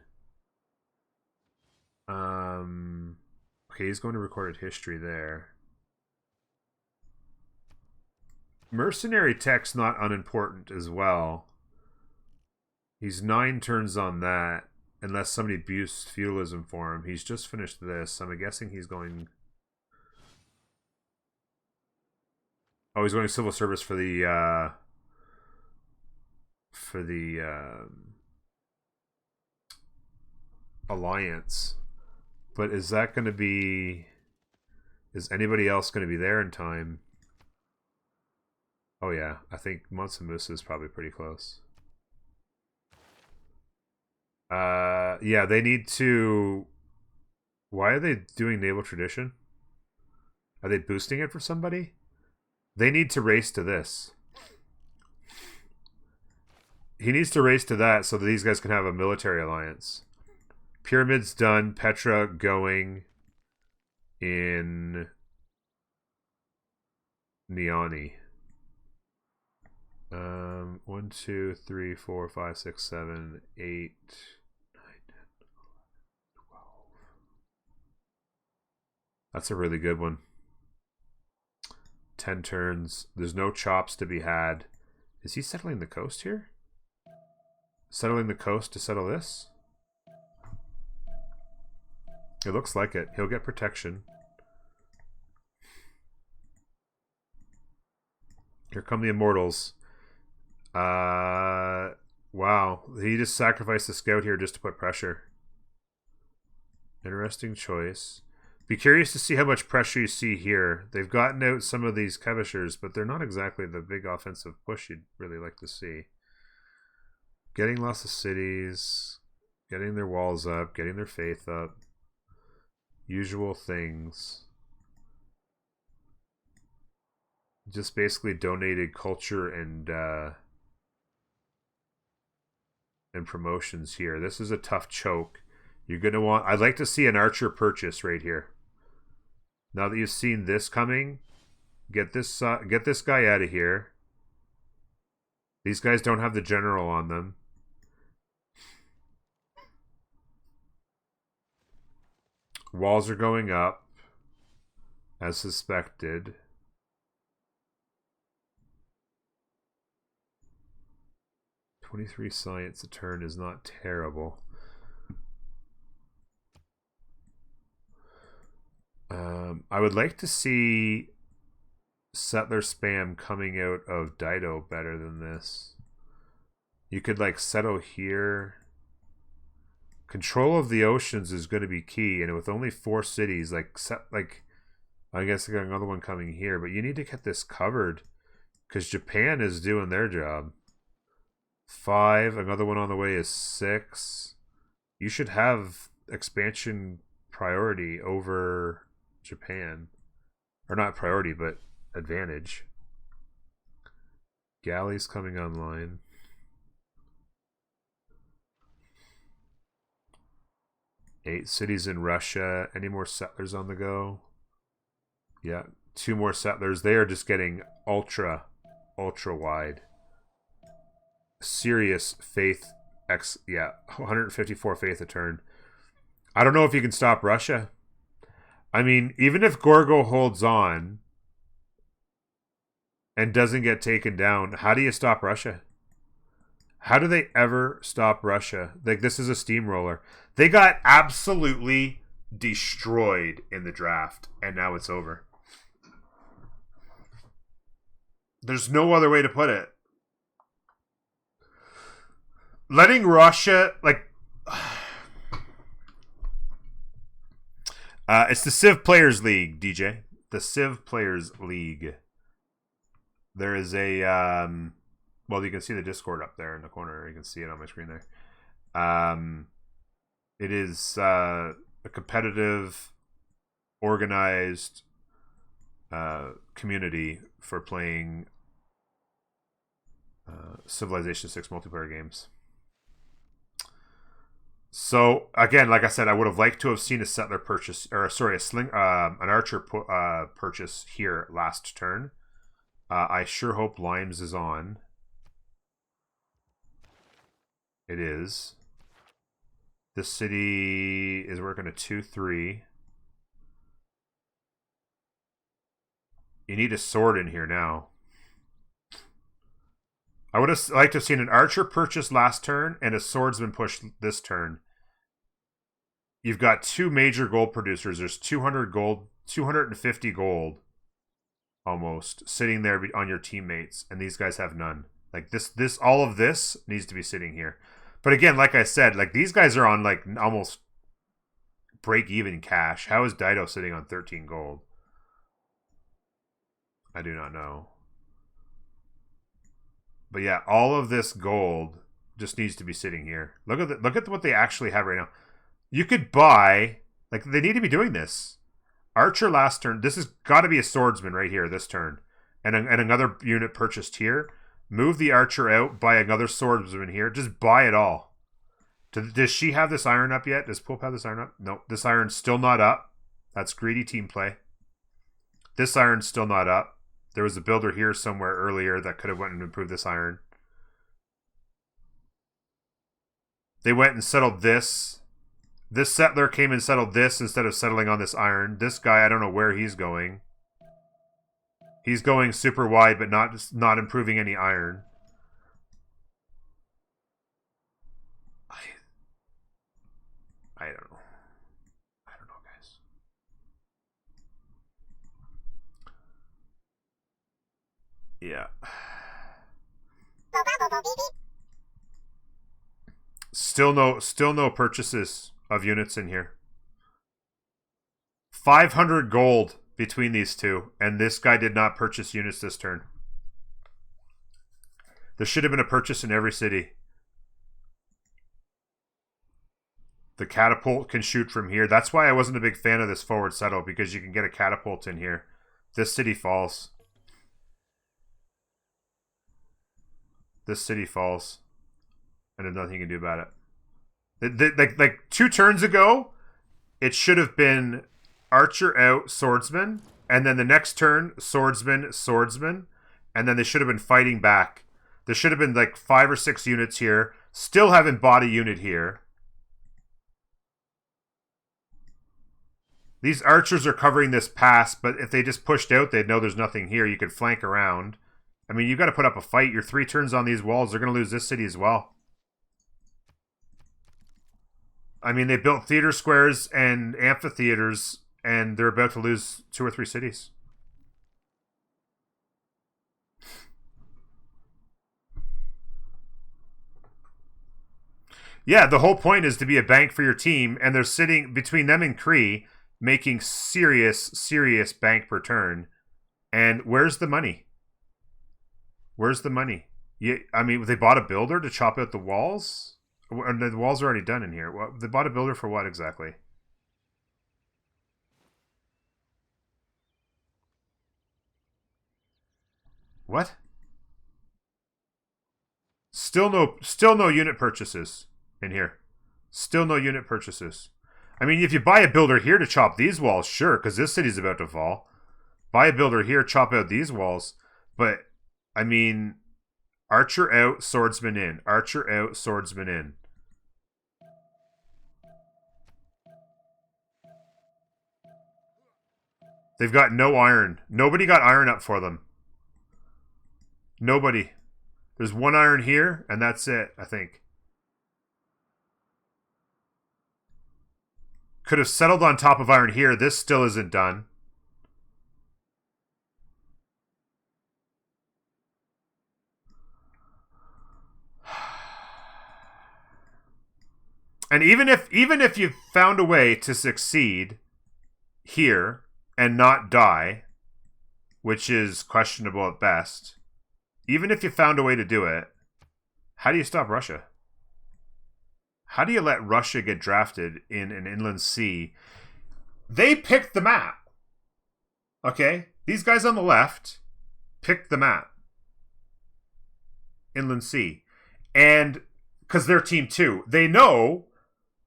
Okay, he's going to recorded history there. Mercenary tech's not unimportant as well. He's 9 turns on that, unless somebody boosts feudalism for him. He's just finished this. I'm guessing he's going... Oh, he's going civil service for the... alliance. But is that going to be... Is anybody else going to be there in time? Oh yeah, I think Monsamusa is probably pretty close. Yeah, they need to... Why are they doing naval tradition? Are they boosting it for somebody? They need to race to this. He needs to race to that so that these guys can have a military alliance. Pyramid's done. Petra going in Niani. 1, 2, 3, 4, 5, 6, 7, 8, 9, 10, 11, 12. That's a really good one. 10 turns. There's no chops to be had. Is he settling the coast here? Settling the coast to settle this? It looks like it. He'll get protection. Here come the Immortals. Wow. He just sacrificed the scout here just to put pressure. Interesting choice. Be curious to see how much pressure you see here. They've gotten out some of these Kevishers, but they're not exactly the big offensive push you'd really like to see. Getting lots of cities, getting their walls up, getting their faith up. Usual things. Just basically donated culture and promotions here. This is a tough choke. You're gonna want... I'd like to see an archer purchase right here. Now that you've seen this coming, get this guy out of here. These guys don't have the general on them. Walls are going up, as suspected. .23 science a turn is not terrible. I would like to see settler spam coming out of Dido better than this. You could like settle here. Control of the oceans is going to be key, and with only 4 cities, I guess I got another one coming here, but you need to get this covered because Japan is doing their job. 5, another one on the way is 6. You should have expansion priority over Japan. Or not priority, but advantage. Galleys coming online. Eight cities in Russia. Any more settlers on the go? Yeah, 2 more settlers. They are just getting ultra wide. Serious faith. 154 faith a turn. I don't know if you can stop Russia. I mean, even if Gorgo holds on and doesn't get taken down, how do you stop Russia? How do they ever stop Russia? Like, this is a steamroller. They got absolutely destroyed in the draft, and now it's over. There's no other way to put it. Letting Russia, like... it's the Civ Players League, DJ. The Civ Players League. There is a... well, you can see the Discord up there in the corner. You can see it on my screen there. It is a competitive, organized community for playing Civilization 6 multiplayer games. So again, like I said, I would have liked to have seen a settler purchase, or sorry, an archer purchase here last turn. I sure hope Limes is on. It is. This city is working a 2-3. You need a sword in here now. I would have liked to have seen an archer purchase last turn and a swordsman push this turn. You've got two major gold producers. There's 200 gold, 250 gold, almost, sitting there on your teammates, and these guys have none. Like, all of this needs to be sitting here. But again, like I said, like, these guys are on, like, almost break-even cash. How is Dido sitting on 13 gold? I do not know. But yeah, all of this gold just needs to be sitting here. Look at what they actually have right now. You could buy, like, they need to be doing this. Archer last turn. This has got to be a swordsman right here this turn. And another unit purchased here. Move the archer out, buy another swordsman here. Just buy it all. Does she have this iron up yet? Does Pope have this iron up? No, this iron's still not up. That's greedy team play. This iron's still not up. There was a builder here somewhere earlier that could have went and improved this iron. They went and settled this. This settler came and settled this instead of settling on this iron. This guy, I don't know where he's going. He's going super wide, but not improving any iron. I don't know. I don't know, guys. Yeah. Still no purchases of units in here. 500 gold between these two, and this guy did not purchase units this turn. There should have been a purchase in every city. The catapult can shoot from here. That's why I wasn't a big fan of this forward settle, because you can get a catapult in here. This city falls. This city falls. And there's nothing you can do about it. Like 2 turns ago, it should have been archer out, swordsman. And then the next turn, swordsman, swordsman. And then they should have been fighting back. There should have been like 5 or 6 units here. Still haven't bought a unit here. These archers are covering this pass, but if they just pushed out, they'd know there's nothing here. You could flank around. I mean, you've got to put up a fight. You're 3 turns on these walls. They're going to lose this city as well. I mean, they built theater squares and amphitheaters, and they're about to lose 2 or 3 cities. Yeah, the whole point is to be a bank for your team, and they're sitting between them and Cree, making serious bank per turn. And where's the money? Where's the money? I mean, they bought a builder to chop out the walls? The walls are already done in here. They bought a builder for what exactly? What? Still no unit purchases in here. Still no unit purchases. I mean, if you buy a builder here to chop these walls, sure, because this city's about to fall. Buy a builder here, chop out these walls. But, I mean, archer out, swordsman in. Archer out, swordsman in. They've got no iron. Nobody got iron up for them. Nobody. There's 1 iron here, and that's it, I think. Could have settled on top of iron here. This still isn't done. And even if you found a way to succeed here and not die, which is questionable at best, even if you found a way to do it, how do you stop Russia? How do you let Russia get drafted in an inland sea? They picked the map. Okay? These guys on the left picked the map. Inland sea. And because they're team 2, they know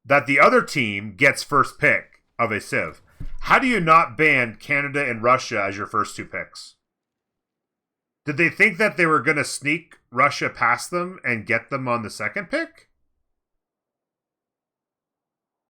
that the other team gets first pick of a Civ. How do you not ban Canada and Russia as your first 2 picks? Did they think that they were going to sneak Russia past them and get them on the second pick?